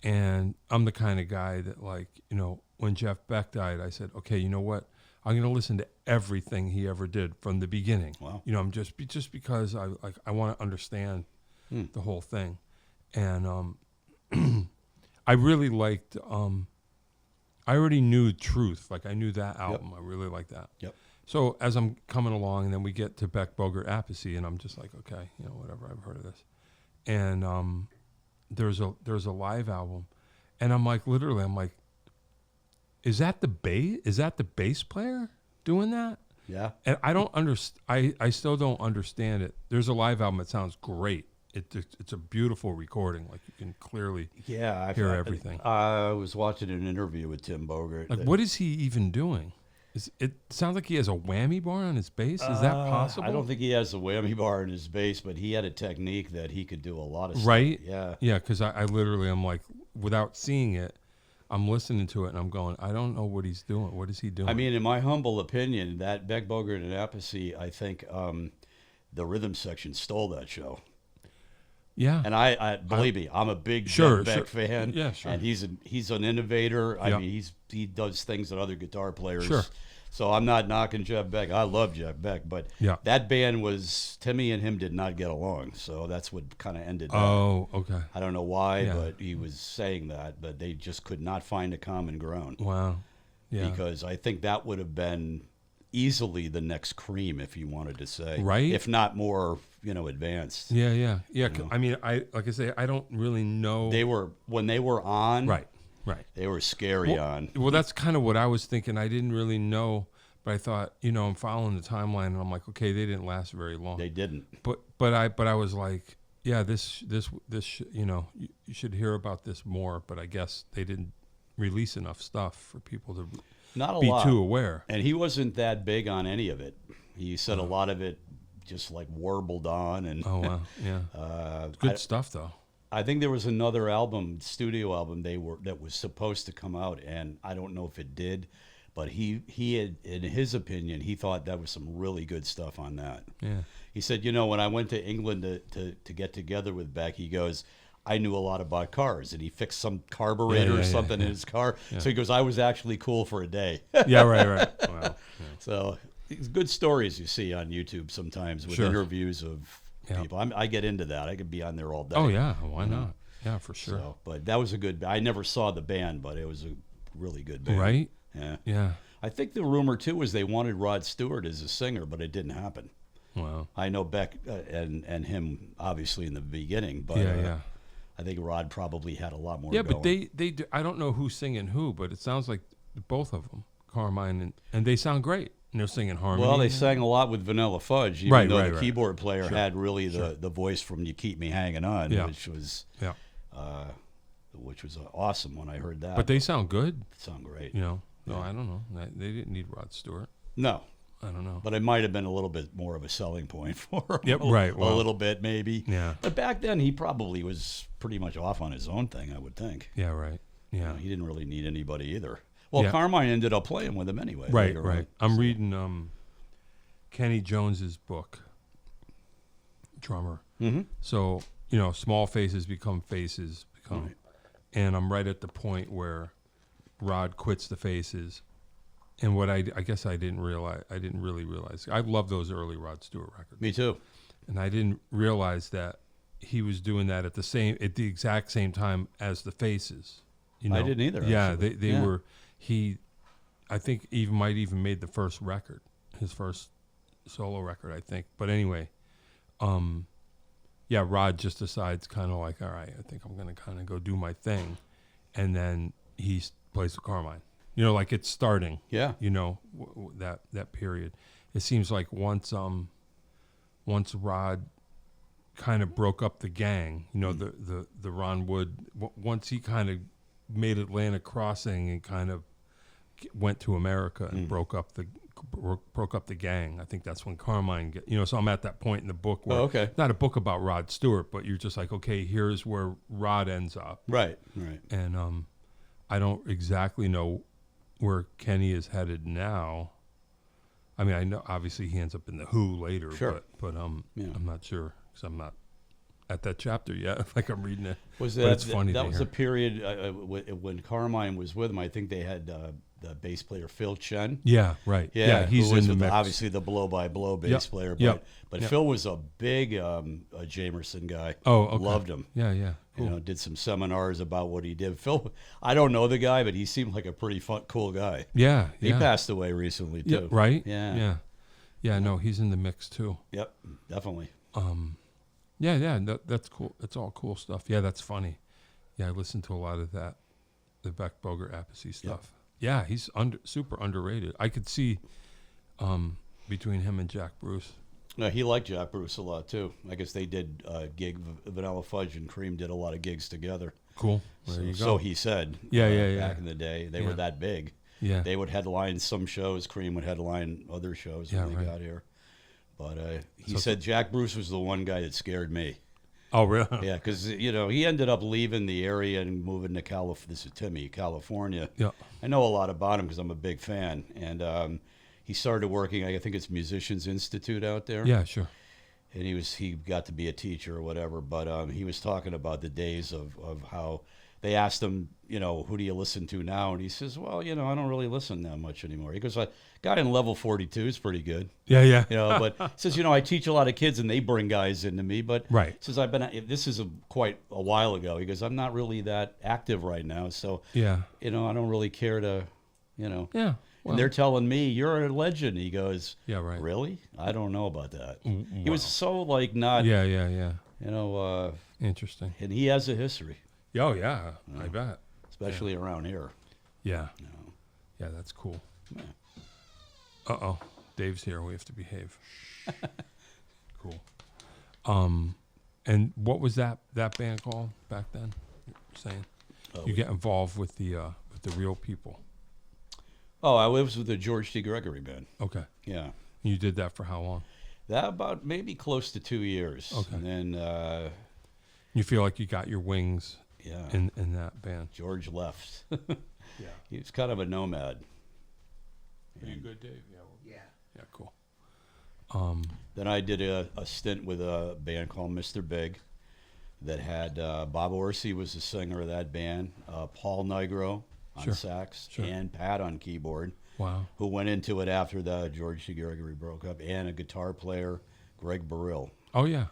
and I'm the kind of guy that, like, you know, when Jeff Beck died, I said, okay, you know what? I'm going to listen to everything he ever did from the beginning. Wow. You know, I'm just because I want to understand the whole thing, and I really liked. I already knew Truth. Like, I knew that album. I really liked that. Yep. So as I'm coming along, and then we get to Beck, Bogert, Appice, and I'm just like, okay, you know, whatever. I've heard of this. And there's a live album, and I'm like, literally, is that the bass? Is that the bass player doing that? Yeah. And I don't I still don't understand it. There's a live album that sounds great. It's a beautiful recording. Like, you can clearly Yeah. hear everything. I was watching an interview with Tim Bogert. Like, what is he even doing? It sounds like he has a whammy bar on his bass. Is that possible? I don't think he has a whammy bar in his bass, but he had a technique that he could do a lot of stuff. Right? Yeah. Yeah, because I literally, I'm like, without seeing it, I'm listening to it, and I'm going, I don't know what he's doing. What is he doing? I mean, in my humble opinion, that Beck, Bogert, and Appice, I think the rhythm section stole that show. yeah. And I believe me, I'm a big Sure, Jeff Beck sure. fan. Yeah, sure. And he's an innovator. I Yeah. mean, he does things that other guitar players. Sure. So I'm not knocking Jeff Beck. I love Jeff Beck, but Yeah. that band was Timmy and him did not get along. So that's what kind of ended. Oh, okay. I don't know why, Yeah. but he was saying that, but they just could not find a common ground. Wow. Yeah. Because I think that would have been easily the next Cream, if you wanted to say, Right. If not more, advanced. Yeah. know? I mean, like I say, I don't really know. They were when they were on, right. They were scary on. Well, that's kind of what I was thinking. I didn't really know, but I thought, I'm following the timeline, and I'm like, okay, they didn't last very long. They didn't. But I was like, yeah, this you should hear about this more. But I guess they didn't release enough stuff for people to Not a be lot. too aware. And he wasn't that big on any of it. He said a lot of it just like warbled on. And Oh wow, yeah, good stuff though. I think there was another studio album that was supposed to come out, and I don't know if it did, But he had, in his opinion, he thought that was some really good stuff on that. Yeah. He said, when I went to England to get together with Beck, he goes, I knew a lot about cars, and he fixed some carburetor or something in his car. Yeah. So he goes, I was actually cool for a day. Yeah, right. Wow. Yeah. So it's good stories you see on YouTube sometimes with interviews of people. I get into that. I could be on there all day. Oh, yeah. Why not? Yeah, for sure. So, but that was a good, I never saw the band, but it was a really good band. Right? Yeah. Yeah. I think the rumor, too, was they wanted Rod Stewart as a singer, but it didn't happen. Wow. I know Beck and him, obviously, in the beginning, but I think Rod probably had a lot more going. But they do, I don't know who's singing who, but it sounds like both of them, Carmine, and they sound great. And they're singing harmony. Well, they sang a lot with Vanilla Fudge, even though the keyboard player had really the voice from You Keep Me Hanging On, which was awesome when I heard that. But they sound good. Sound great. No, I don't know. They didn't need Rod Stewart. No. I don't know. But it might have been a little bit more of a selling point for him. Yep, right. A little bit, maybe. Yeah. But back then, he probably was pretty much off on his own thing, I would think. Yeah, right. Yeah. He didn't really need anybody either. Well, Carmine ended up playing with him anyway. Right. On. I'm reading Kenny Jones's book, Drummer. Mm-hmm. So, small faces become faces. And I'm right at the point where Rod quits the Faces. And what I guess I didn't really realize. I love those early Rod Stewart records. Me too. And I didn't realize that he was doing that at the exact same time as the Faces. I didn't either. Yeah, actually. they were. I think might even made the first record, his first solo record, I think. But anyway, Rod just decides kind of like, all right, I think I'm gonna kind of go do my thing, and then he plays with Carmine. Like it's starting. Yeah. That period. It seems like once Rod kind of broke up the gang, the Ron Wood, once he kind of made Atlantic Crossing and kind of went to America and broke up the gang. I think that's when Carmine so I'm at that point in the book where not a book about Rod Stewart, but you're just like, okay, here's where Rod ends up. Right. And I don't exactly know where Kenny is headed now. I mean, I know obviously he ends up in the Who later, but I'm not sure because I'm not at that chapter yet. Like I'm reading it. But it's funny. That was a period when Carmine was with him. I think they had the bass player Phil Chen. Yeah, right. Yeah, he's in the mix. Obviously the Blow by Blow bass player. But Phil was a big Jamerson guy. Oh, okay. Loved him. Yeah. Cool. Did some seminars about what he did. Phil, I don't know the guy, but he seemed like a pretty cool guy. Yeah. He passed away recently too. Yeah, right? Yeah. Yeah, no, he's in the mix too. Yep, definitely. That's cool. It's all cool stuff. Yeah, that's funny. Yeah, I listened to a lot of that, the Beck Bogert Appice stuff. Yeah, he's super underrated. I could see between him and Jack Bruce. No, he liked Jack Bruce a lot too. I guess they did gig. Vanilla Fudge and Cream did a lot of gigs together. Cool. There you go. So he said. Yeah. Back in the day, they were that big. Yeah. They would headline some shows. Cream would headline other shows when they got here. But he said Jack Bruce was the one guy that scared me. Oh, really? Yeah, because he ended up leaving the area and moving to California. This is Timmy, California. Yeah. I know a lot about him because I'm a big fan, and he started working. I think it's Musicians Institute out there. Yeah, sure. And he got to be a teacher or whatever. But he was talking about the days of how they asked him, who do you listen to now? And he says, well, I don't really listen that much anymore. He goes, a guy in level 42 is pretty good. Yeah. But he says, I teach a lot of kids and they bring guys into me. But right. He says, this is quite a while ago. He goes, I'm not really that active right now. So, I don't really care to, Yeah. Well, and they're telling me, you're a legend. He goes, yeah, right. Really? I don't know about that. Wow. He was so not. Yeah. Interesting. And he has a history. Oh, yeah. I bet. Especially around here. Yeah. Yeah, that's cool. Yeah. Uh-oh. Dave's here. We have to behave. Cool. And what was that band called back then? You're saying you get involved with the real people. Oh, I was with the George T. Gregory band. Okay. Yeah. You did that for how long? That about maybe close to 2 years. Okay. And then you feel like you got your wings in that band. George left. Yeah. He was kind of a nomad. Are you good, Dave? Yeah. Yeah, cool. Then I did a stint with a band called Mr. Big that had Bob Orsi was the singer of that band, Paul Nigro on Sure. sax, Sure. and Pat on keyboard, Wow. who went into it after the George C. Gregory broke up, and a guitar player, Greg Burrill, Oh yeah.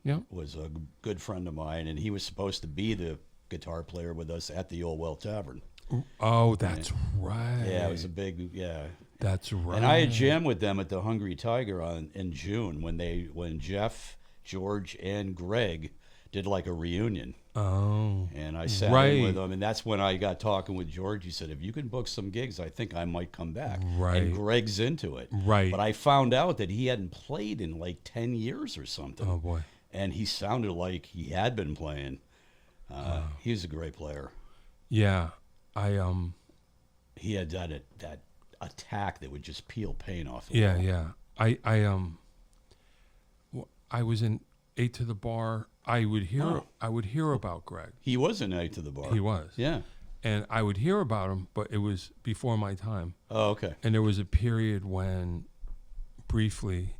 Yeah. was a good friend of mine, and he was supposed to be the guitar player with us at the Old Well Tavern. Oh, that's right. Yeah, it was a big, yeah. That's right. And I had jammed with them at the Hungry Tiger in June when Jeff, George, and Greg did like a reunion. Oh. And I sat Right. in with them, and that's when I got talking with George. He said, if you can book some gigs, I think I might come back. Right. And Greg's into it. Right. But I found out that he hadn't played in like 10 years or something. Oh boy. And he sounded like he had been playing. He was a great player. Yeah. He had that attack that would just peel paint off. Yeah, yeah. I was in 8 to the Bar. I would hear about Greg. He was a night to the bar. He was. Yeah. And I would hear about him, but it was before my time. Oh, okay. And there was a period when briefly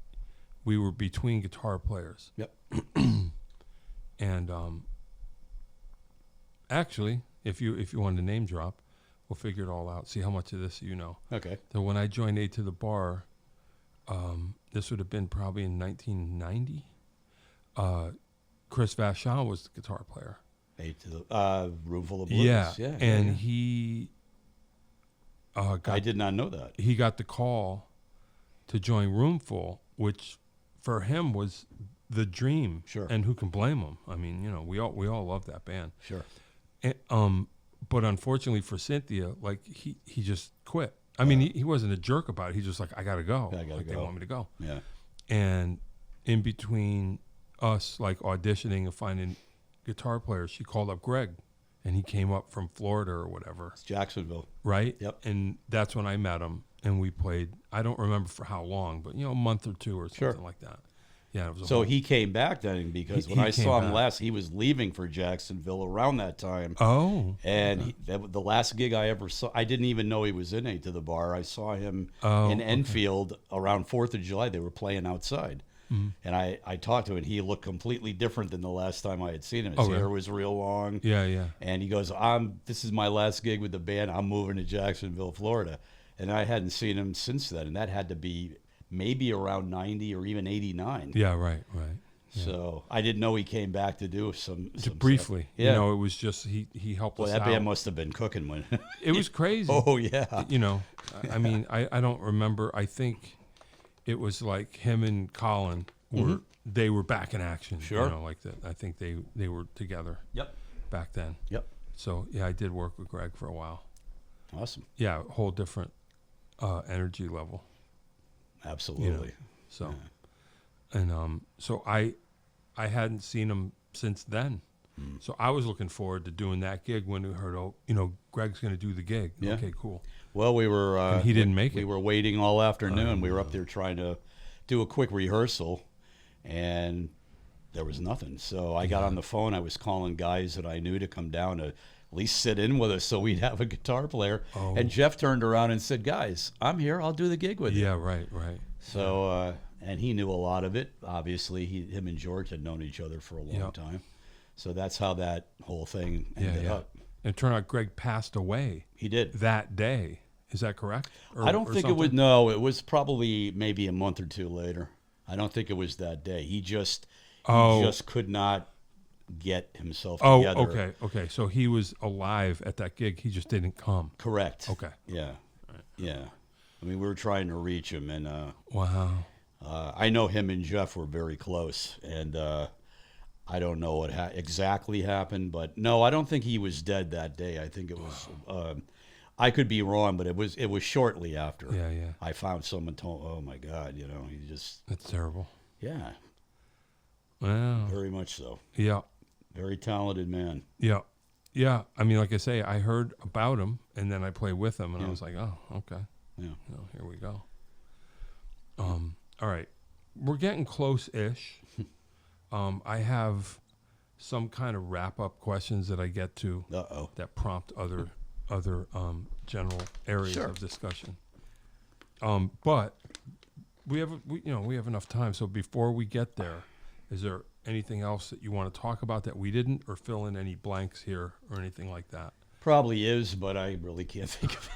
we were between guitar players. Yep. And actually, if you wanted to name drop, we'll figure it all out. See how much of this you know. Okay. So when I joined 8 to the Bar, this would have been probably in 1990. Chris Vachon was the guitar player. Eight to the Roomful of Blues. Yeah, Yeah. and yeah. he I did not know that. he got the call to join Roomful, which for him was the dream. Sure. And who can blame him? I mean, we all love that band. Sure. And, but unfortunately for Cynthia, like he just quit. I mean, he wasn't a jerk about it. He's just like, I gotta go. I gotta like, They go. want me to go. Yeah. And in between us like auditioning and finding guitar players, she called up Greg, and he came up from Florida or whatever. It's Jacksonville. Right? Yep. And that's when I met him, and we played. I don't remember for how long, but a month or two or something Sure. like that. Yeah, it was. So he came back then because when He I came saw him back. last, he was leaving for Jacksonville around that time. Oh. And the last gig I ever saw, I didn't even know he was in 8 to the Bar. I saw him Oh, in okay. Enfield around 4th of July. They were playing outside. Mm-hmm. And I talked to him, and he looked completely different than the last time I had seen him. His Oh, hair really? was real long. Yeah, yeah. And he goes, this is my last gig with the band. I'm moving to Jacksonville, Florida. And I hadn't seen him since then. And that had to be maybe around 90 or even 89. Yeah, right. So I didn't know he came back to do some Briefly, stuff. Yeah. it was just he helped Well, us that out. band must have been cooking when. It was crazy. Oh yeah. I mean, I don't remember. I think it was like him and Colin were they were back in action. Sure. Like that. I think they were together Yep. back then. Yep. So yeah, I did work with Greg for a while. Awesome. Yeah, a whole different energy level. Absolutely. So, and so I hadn't seen him since then. So I was looking forward to doing that gig when we heard, Greg's going to do the gig. Yeah. Okay, cool. Well, we were. And he didn't make We it. were waiting all afternoon. We were up there trying to do a quick rehearsal, and there was nothing. So I got on the phone. I was calling guys that I knew to come down to at least sit in with us so we'd have a guitar player. Oh. And Jeff turned around and said, "Guys, I'm here. I'll do the gig with you." Yeah, right. So, and he knew a lot of it. Obviously, him and George had known each other for a long time. So that's how that whole thing ended up. And it turned out Greg passed away He did. that day. Is that correct? I don't think it was. No, it was probably maybe a month or two later. I don't think it was that day. He just could not get himself together. Okay. So he was alive at that gig. He just didn't come. Correct. Okay. Yeah. Yeah. I mean, we were trying to reach him, and Wow. I know him and Jeff were very close, and I don't know what exactly happened, but no, I don't think he was dead that day. I think it was. I could be wrong, but it was shortly after. Yeah. I found someone told, "Oh my God, he just." That's terrible. Yeah, Wow. very much so. Yeah. Very talented man. Yeah. I mean, like I say, I heard about him, and then I played with him, and I was like, oh, okay. Yeah. Here we go. All right. We're getting close-ish. I have some kind of wrap-up questions that I get to that prompt other general areas Sure. of discussion. But we have enough time. So before we get there, is there anything else that you want to talk about that we didn't, or fill in any blanks here or anything like that? Probably is, but I really can't think of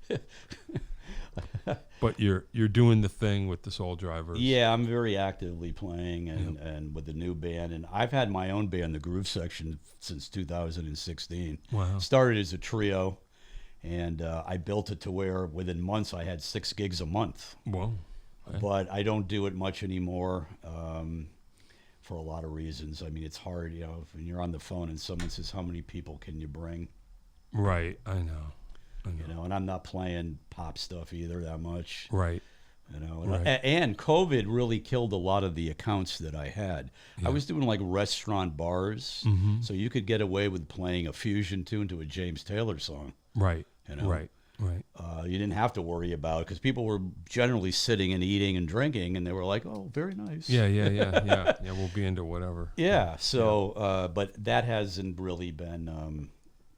it. But you're doing the thing with the Soul Drivers. Yeah, I'm very actively playing and with the new band. And I've had my own band, the Groove Section, since 2016. Wow. Started as a trio, and I built it to where within months I had 6 gigs a month. Well, okay. But I don't do it much anymore for a lot of reasons. I mean, it's hard, when you're on the phone and someone says, how many people can you bring? Right, I know. And I'm not playing pop stuff either that much. Right. Right. And COVID really killed a lot of the accounts that I had. Yeah. I was doing like restaurant bars, so you could get away with playing a fusion tune to a James Taylor song. Right. Right. You didn't have to worry about it because people were generally sitting and eating and drinking, and they were like, "Oh, very nice." Yeah. We'll be into whatever. Yeah. So, but that hasn't really been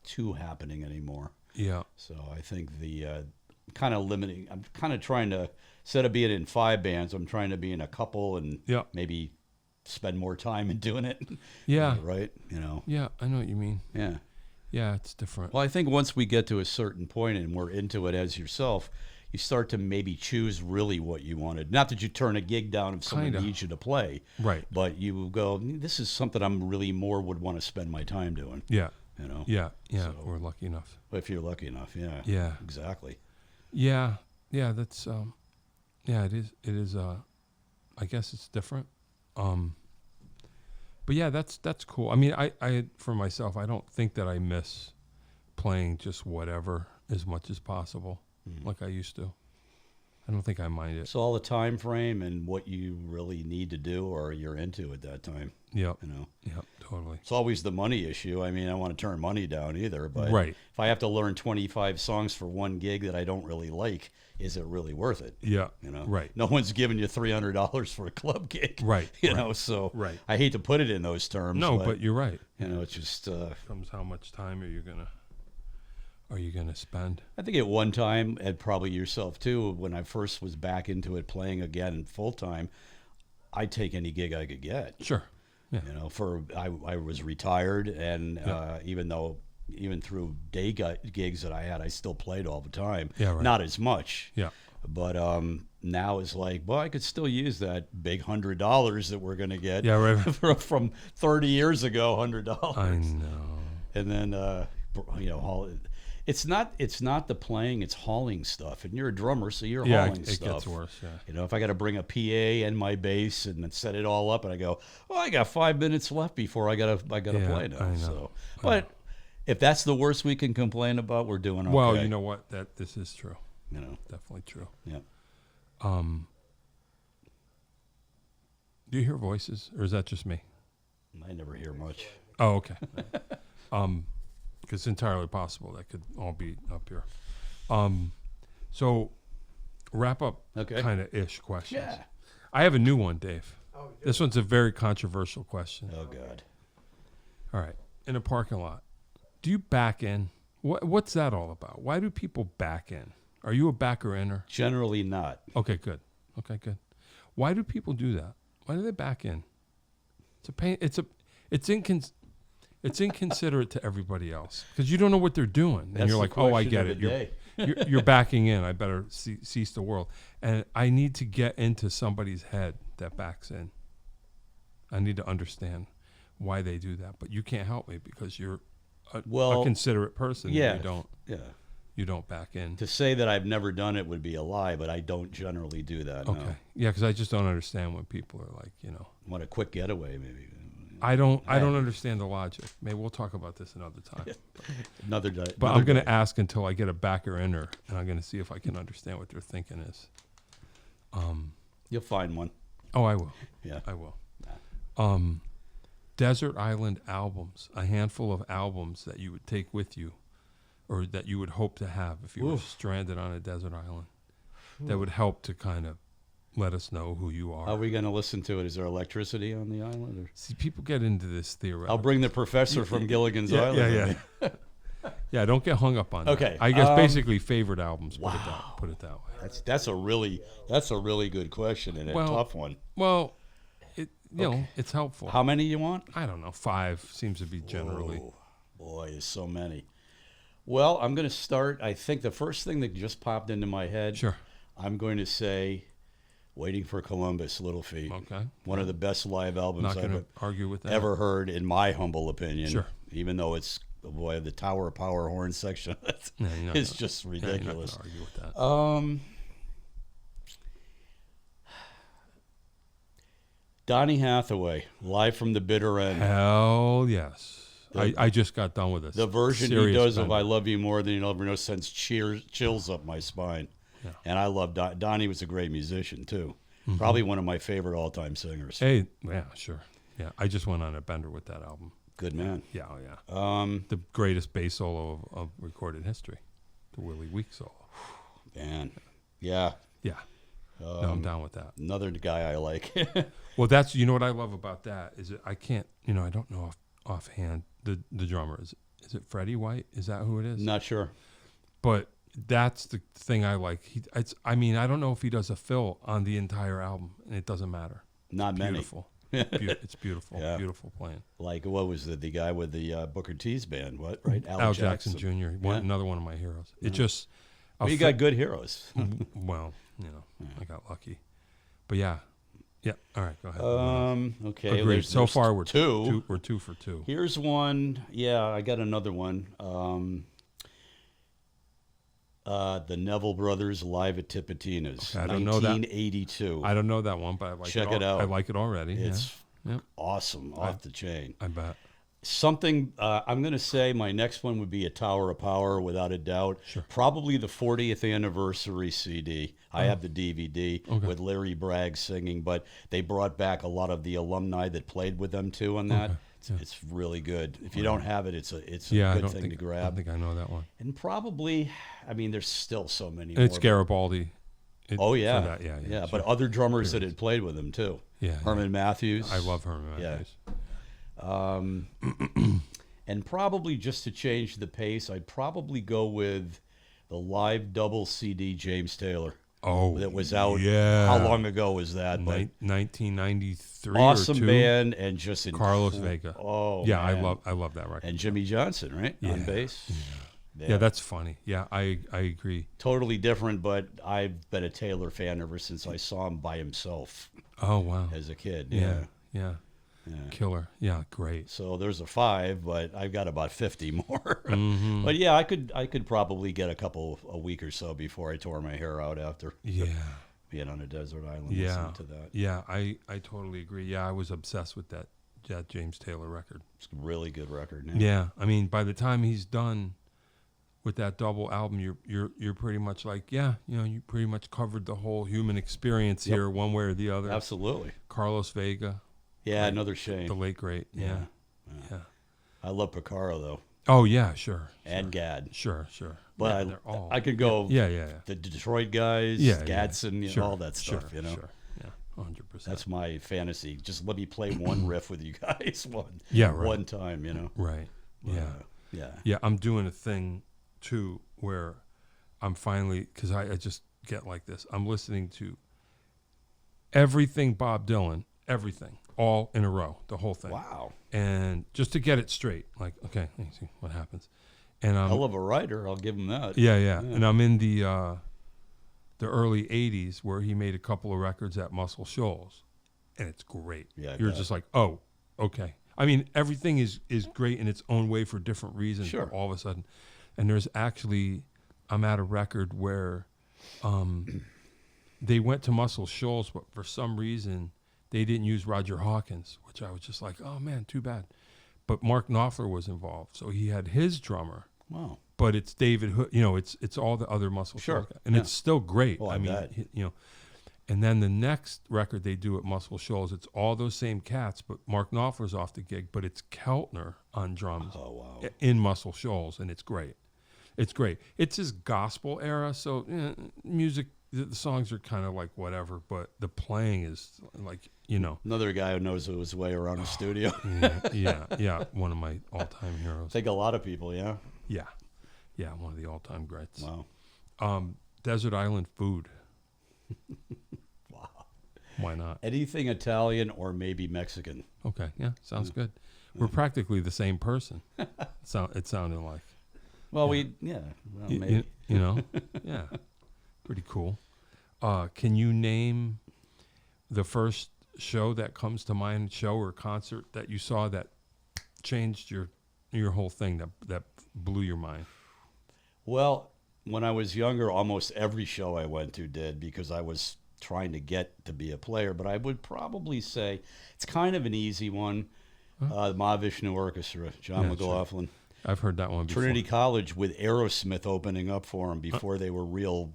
too happening anymore. Yeah. So I think the kind of limiting. I'm kind of trying to, instead of being in 5 bands, I'm trying to be in a couple and maybe spend more time in doing it. Yeah. Right. Yeah, I know what you mean. Yeah. Yeah, it's different. Well, I think once we get to a certain point and we're into it as yourself, you start to maybe choose really what you wanted. Not that you turn a gig down if someone needs you to play. Right. But you go, this is something I'm really more would want to spend my time doing. Yeah. Yeah. So, we're lucky enough. If you're lucky enough, yeah. Yeah. Exactly. Yeah. That's it is I guess it's different. But yeah, that's cool. I mean, I for myself, I don't think that I miss playing just whatever as much as possible like I used to. I don't think I mind it. It's all the time frame and what you really need to do or you're into at that time. Yep. Yep, totally. It's always the money issue. I mean, I don't want to turn money down either, but right. If I have to learn 25 songs for one gig that I don't really like, is it really worth it? Yeah. Right. No one's giving you $300 for a club gig. Right. So right. I hate to put it in those terms. No, but you're right. It's just comes how much time are you gonna spend? I think at one time, and probably yourself too, when I first was back into it playing again full time, I'd take any gig I could get. Sure. Yeah. I was retired, and even through day gigs that I had, I still played all the time. Yeah, right. Not as much. Yeah. But now it's like, well, I could still use that big $100 that we're gonna get. Yeah, right. from 30 years ago, $100. I know. And then it's not the playing, it's hauling stuff. And you're a drummer, so you're hauling stuff. Yeah, it gets worse, yeah. If I got to bring a PA and my bass and then set it all up, and I go, oh, I got 5 minutes left before I gotta play now. I know. So, but if that's the worst we can complain about, we're doing okay. Well, you know what? This is true. Definitely true. Yeah. Do you hear voices, or is that just me? I never hear much. Oh, okay. Because it's entirely possible that could all be up here. So, wrap up kind of ish questions. Yeah. I have a new one, Dave. Oh, this one's a very controversial question. Oh, God. All right. In a parking lot, do you back in? What's that all about? Why do people back in? Are you a backer-inner? Generally not. Okay, good. Why do people do that? Why do they back in? It's a pain. It's inconsiderate to everybody else because you don't know what they're doing, and you're like, "Oh, I get it. You're backing in. I better cease the world." And I need to get into somebody's head that backs in. I need to understand why they do that, but you can't help me because you're a considerate person. Yeah, you don't back in. To say that I've never done it would be a lie, but I don't generally do that. Okay, no. Yeah, because I just don't understand when people are like, want a quick getaway, maybe. I don't understand the logic. Maybe we'll talk about this another time. Another day. But I'm going to ask until I get a backer-inner, and I'm going to see if I can understand what their thinking is. You'll find one. Oh, I will. Yeah. I will. Nah. Desert Island albums, a handful of albums that you would take with you or that you would hope to have if you were stranded on a desert island that would help to kind of let us know who you are. Are we going to listen to it? Is there electricity on the island? Or? See, people get into this theoretical. I'll bring the professor from Gilligan's Island. Yeah. Yeah, don't get hung up on Okay, that. I guess basically favorite albums. Wow. Put it that way. That's a really good question and a tough one. Well, you know, it's helpful. How many you want? I don't know. 5 seems to be generally. Oh, boy, there's so many. Well, I'm going to start. I think the first thing that just popped into my head. Sure. I'm going to say, "Waiting for Columbus," Little Feat. Okay. One of the best live albums Not going I've to argue with that. ever heard, in my humble opinion. Sure. Even though it's, boy, the Tower of Power horn section is just ridiculous. You're not going to argue with that. Donny Hathaway, Live from the Bitter End. Hell yes. I just got done with this. The version he Serious does of bender. "I Love You More Than You'll Ever Know" sends chills up my spine. Yeah. And I love Donnie. Was a great musician too. Probably one of my favorite all-time singers. Hey, yeah, sure. Yeah, I just went on a bender with that album. Good man. Yeah, oh yeah. The greatest bass solo of recorded history, the Willie Weeks solo. Man, yeah. Yeah. No, I'm down with that. Another guy I like. Well, that's, you know what I love about that is that I can't, you know, I don't know offhand the drummer. Is it Freddie White? Is that who it is? Not sure. But that's the thing I like. I mean, I don't know if he does a fill on the entire album, and it doesn't matter. Not many. Beautiful. It's beautiful. Yeah. Beautiful playing. Like, what was the guy with the Booker T's band? What, right? Al Jackson Jr. Another one of my heroes. It just. Well, you got good heroes. Well, you know, I got lucky. But yeah. Yeah. All right. Go ahead. Okay. Agreed. So far, we're two. We're 2 for 2. Here's one. Yeah, I got another one. The Neville Brothers live at Tipitina's, Okay, I don't know that. 1982. I don't know that one, but I like Check it out. I like it already. It's yeah. awesome, off the chain. I bet. Something I'm going to say my next one would be a Tower of Power, without a doubt. Sure. Probably the 40th anniversary CD. I have the DVD Okay. with Larry Bragg singing, but they brought back a lot of the alumni that played with them too on that. Okay. Yeah. It's really good. If you don't have it, it's a Yeah, good thing to I grab. don't think I know that one. And probably, I mean, there's still so many And it's more. Garibaldi. Oh, yeah. For that. Yeah. But sure. other drummers that had played with him too. Yeah. Herman Matthews. I love Herman Yeah. Matthews. And probably just to change the pace, I'd probably go with the live double CD James Taylor. Oh, That was out. Yeah. How long ago was that? But 1993 awesome or 2. band and just Carlos Vega. Oh, yeah, man. I love that record. And Jimmy Johnson, right? On Yeah. bass. Yeah, that's funny. Yeah, I agree. Totally different, but I've been a Taylor fan ever since I saw him by himself Oh wow. as a kid. Yeah. Yeah. Killer. Yeah, great. So there's a 5, but I've got about 50 more. Mm-hmm. But yeah, I could probably get a week or so before I tore my hair out after Yeah. being on a desert island Yeah. listening to that. Yeah, I totally agree. Yeah, I was obsessed with that James Taylor record. It's a really good record. Yeah, I mean, by the time he's done with that double album, you're pretty much like, yeah, you know, you pretty much covered the whole human experience here, one way or the other. Absolutely. Carlos Vega, Yeah, another shame. the late great. Yeah. I love Picaro though, Oh yeah, sure. and Gad. Sure. But Yeah, they're all. I could go Yeah. the Detroit guys, Yeah, Gadsden, Sure, all that stuff. Sure, you know, Sure. Yeah, 100%. that's my fantasy. Just let me play one riff with you guys right. one time. You know. Right. Yeah. Yeah. Yeah, I'm doing a thing too where I'm finally, because I just get like this. I'm listening to everything Bob Dylan, everything, all in a row, the whole thing. Wow. And just to get it straight, like, okay, let me see what happens. And Hell of a writer, I'll give him that. yeah. And I'm in the early 80s where he made a couple of records at Muscle Shoals, and it's great. Yeah, I You're bet. just like, oh, okay. I mean, everything is great in its own way for different reasons. Sure. But all of a sudden, and there's actually, I'm at a record where they went to Muscle Shoals, but for some reason they didn't use Roger Hawkins, which I was just like, oh man, too bad. But Mark Knopfler was involved, so he had his drummer. Wow. But it's David Hood, you know, it's all the other Muscle Sure, Shoals guys. And it's still great. Oh, I mean, bet. you know. And then the next record they do at Muscle Shoals, it's all those same cats, but Mark Knopfler's off the gig, but it's Keltner on drums Oh wow. in Muscle Shoals, and it's great. It's great. It's his gospel era, so music, the songs are kind of like whatever, but the playing is like, you know. Another guy who knows his way around the studio. Yeah, one of my all-time heroes. I think a lot of people, yeah. Yeah. Yeah, one of the all-time greats. Wow. Desert island food. Wow. Why not? Anything Italian or maybe Mexican. Okay, yeah, sounds good. We're practically the same person. It sounded like. Well, Yeah. well, maybe. You know, yeah, pretty cool. Can you name the first show that comes to mind, show or concert that you saw that changed your whole thing, that blew your mind? Well, when I was younger, almost every show I went to did, because I was trying to get to be a player. But I would probably say it's kind of an easy one. The Mahavishnu Orchestra, John Yeah, McLaughlin. Sure. I've heard that one before. Trinity College with Aerosmith opening up for them before they were real.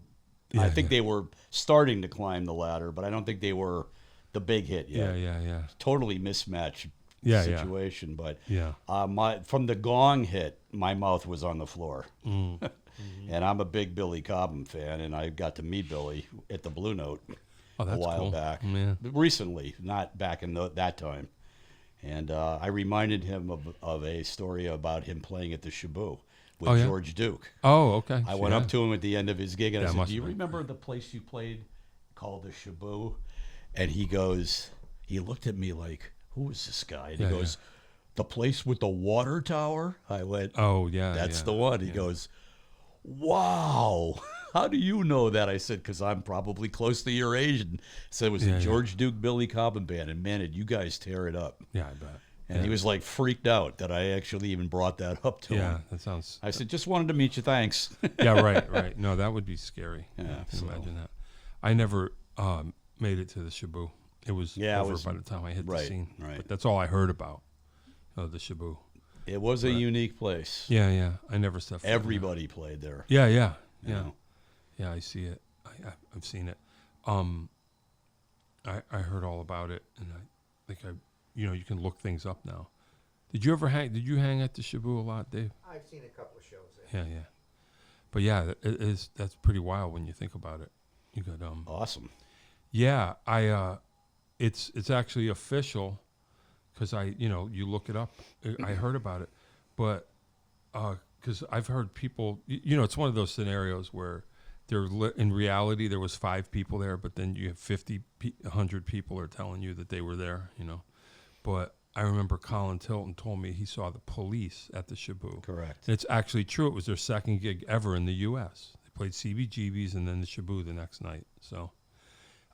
Yeah, I think they were starting to climb the ladder, but I don't think they were the big hit yet. Yeah. Totally mismatched situation. But Yeah. From the gong hit, my mouth was on the floor. And I'm a big Billy Cobham fan, and I got to meet Billy at the Blue Note Oh, that's a while cool. back. Yeah. Recently, not back in that time. And I reminded him of a story about him playing at the Shaboo with George Duke. Oh, okay. I went up to him at the end of his gig, and I said, do you have been remember the place you played called the Shaboo? And he looked at me like, who is this guy? And he goes, the place with the water tower? I went, oh, yeah. that's the one. He goes, wow, how do you know that? I said, because I'm probably close to your age. And so it was the George Duke Billy Cobham band, and man, did you guys tear it up. Yeah, I bet. And he was like freaked out that I actually even brought that up to him. Yeah, that sounds. I said, just wanted to meet you, thanks. Yeah, right. No, that would be scary. Yeah, I can imagine that. I never made it to the Shaboo. It was over by the time I hit the scene. Right. But that's all I heard about, the Shaboo. It was a unique place. Yeah. I never stepped foot in there. Everybody played there. Yeah. You Yeah, know? I see it. I've seen it. I heard all about it, and I think you can look things up now. Did you hang at the Shaboo a lot, Dave? I've seen a couple of shows there. Yeah. But yeah, that's pretty wild when you think about it. You got Awesome. Yeah, it's actually official, because you look it up. I heard about it, but because I've heard people, it's one of those scenarios where in reality there was 5 people there, but then you have 100 people are telling you that they were there, But I remember Colin Tilton told me he saw the Police at the Shaboo. Correct. And it's actually true. It was their second gig ever in the U.S. They played CBGB's and then the Shaboo the next night. So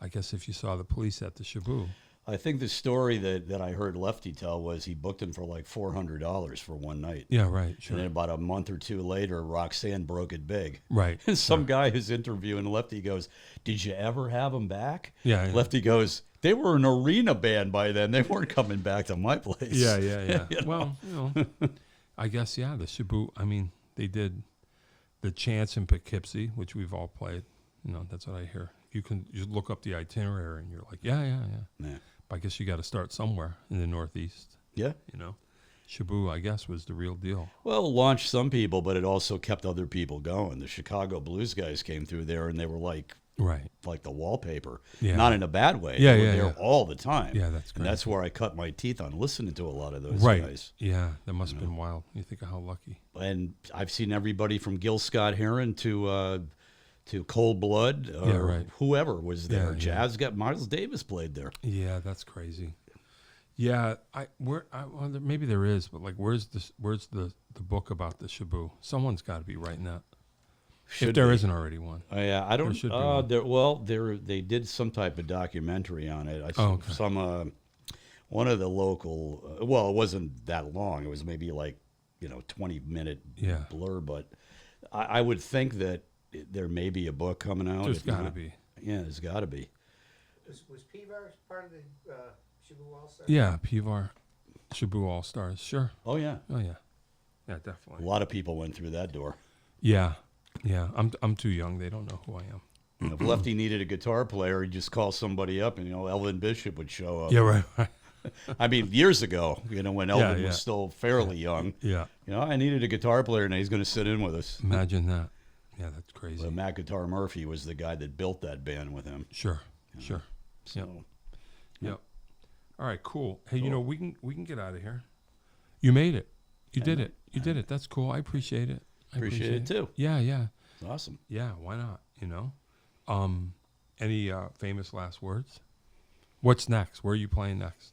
I guess if you saw the Police at the Shaboo. I think the story that I heard Lefty tell was he booked him for like $400 for one night. Yeah, right. Sure. And then about a month or two later, Roxanne broke it big. Right. And some guy who's interviewing Lefty goes, did you ever have him back? Yeah. Lefty goes, they were an arena band by then. They weren't coming back to my place. Yeah. You know? Well, I guess, the Shaboo, they did the Chance in Poughkeepsie, which we've all played. That's what I hear. You can just look up the itinerary and you're like, yeah. I guess you got to start somewhere in the Northeast. Yeah. Shaboo, I guess, was the real deal. Well, it launched some people, but it also kept other people going. The Chicago blues guys came through there, and they were like the wallpaper. Yeah. Not in a bad way. Yeah, they were there all the time. Yeah, that's great. And that's where I cut my teeth on listening to a lot of those right. guys. Yeah, that must have been wild. You think of how lucky. And I've seen everybody from Gil Scott-Heron to Cold Blood, or whoever was there. Jazz got Miles Davis played there. Yeah, that's crazy. Yeah, maybe there is, but where's the book about the Shaboo? Someone's got to be writing that. If there isn't already one. Yeah, I don't. There should be one. They did some type of documentary on it. I saw some one of the local. Well, it wasn't that long. It was maybe 20-minute blur. But I would think that there may be a book coming out. There's got to be. Yeah, there's got to be. Was P-Var part of the Shaboo All-Stars? Yeah, P-Var, Shaboo All-Stars, sure. Oh, yeah. Yeah, definitely. A lot of people went through that door. Yeah. I'm too young. They don't know who I am. If Lefty needed a guitar player, he'd just call somebody up, and Elvin Bishop would show up. Yeah, right. I mean, years ago, when Elvin was still fairly young. Yeah. I needed a guitar player, and he's going to sit in with us. Imagine that. Yeah, that's crazy. Well, Matt Guitar Murphy was the guy that built that band with him. Sure. So, Yep. All right, cool. Hey, we can get out of here. You made it. You did it. You did it. That's cool. I appreciate it. Appreciate it too. Yeah, yeah. Awesome. Yeah, why not? Any famous last words? What's next? Where are you playing next?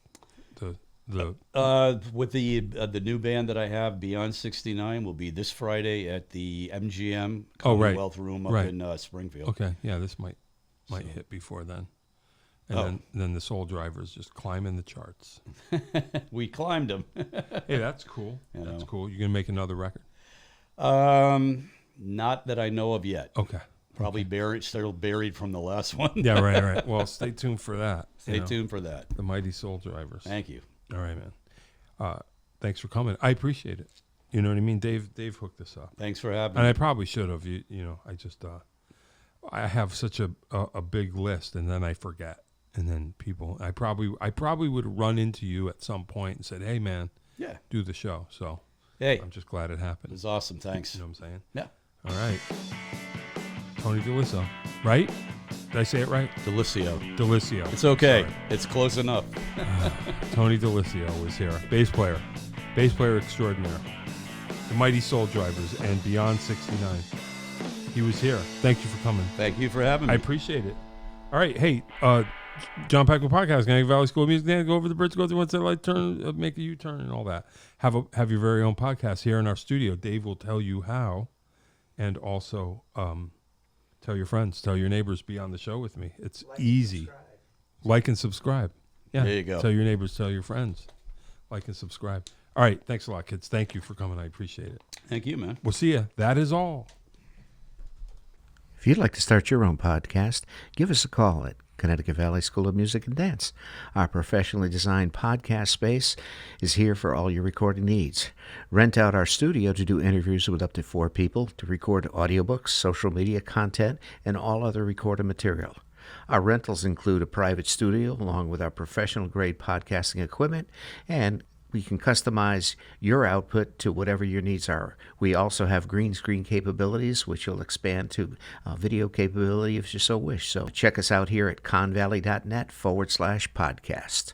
With the new band that I have, Beyond 69, will be this Friday at the MGM Commonwealth Room up in Springfield. Okay, yeah, this might hit before then. And then the Soul Drivers just climbing the charts. We climbed them. Hey, that's cool. That's cool. You're gonna make another record? Not that I know of yet. Okay. Probably still buried from the last one. Yeah, right. Well, stay tuned for that. Stay tuned for that. The Mighty Soul Drivers. Thank you. All right, man. Thanks for coming. I appreciate it. You know what I mean? Dave hooked us up. Thanks for having me. And I probably should have. I just I have such a big list, and then I forget. And then I probably would run into you at some point and said, "Hey, man, do the show." So hey, I'm just glad it happened. It was awesome. Thanks. You know what I'm saying? Yeah. All right. Tony Delissio, right? Did I say it right? Delissio. It's okay. Sorry. It's close enough. Tony Delissio was here. Bass player extraordinaire. The Mighty Soul Drivers and Beyond 69. He was here. Thank you for coming. Thank you for having me. I appreciate it. All right. Hey, John Peckman Podcast, Connecticut Valley School of Music, then go over the bridge, go through one set light, turn, make a U-turn and all that. Have your very own podcast here in our studio. Dave will tell you how, and also tell your friends, tell your neighbors, be on the show with me. It's easy. Like and subscribe. Yeah. There you go. Tell your neighbors, tell your friends. Like and subscribe. All right. Thanks a lot, kids. Thank you for coming. I appreciate it. Thank you, man. We'll see you. That is all. If you'd like to start your own podcast, give us a call at Connecticut Valley School of Music and Dance. Our professionally designed podcast space is here for all your recording needs. Rent out our studio to do interviews with up to 4 people, to record audiobooks, social media content, and all other recorded material. Our rentals include a private studio along with our professional-grade podcasting equipment, and we can customize your output to whatever your needs are. We also have green screen capabilities, which will expand to video capability if you so wish. So check us out here at convalley.net/podcast.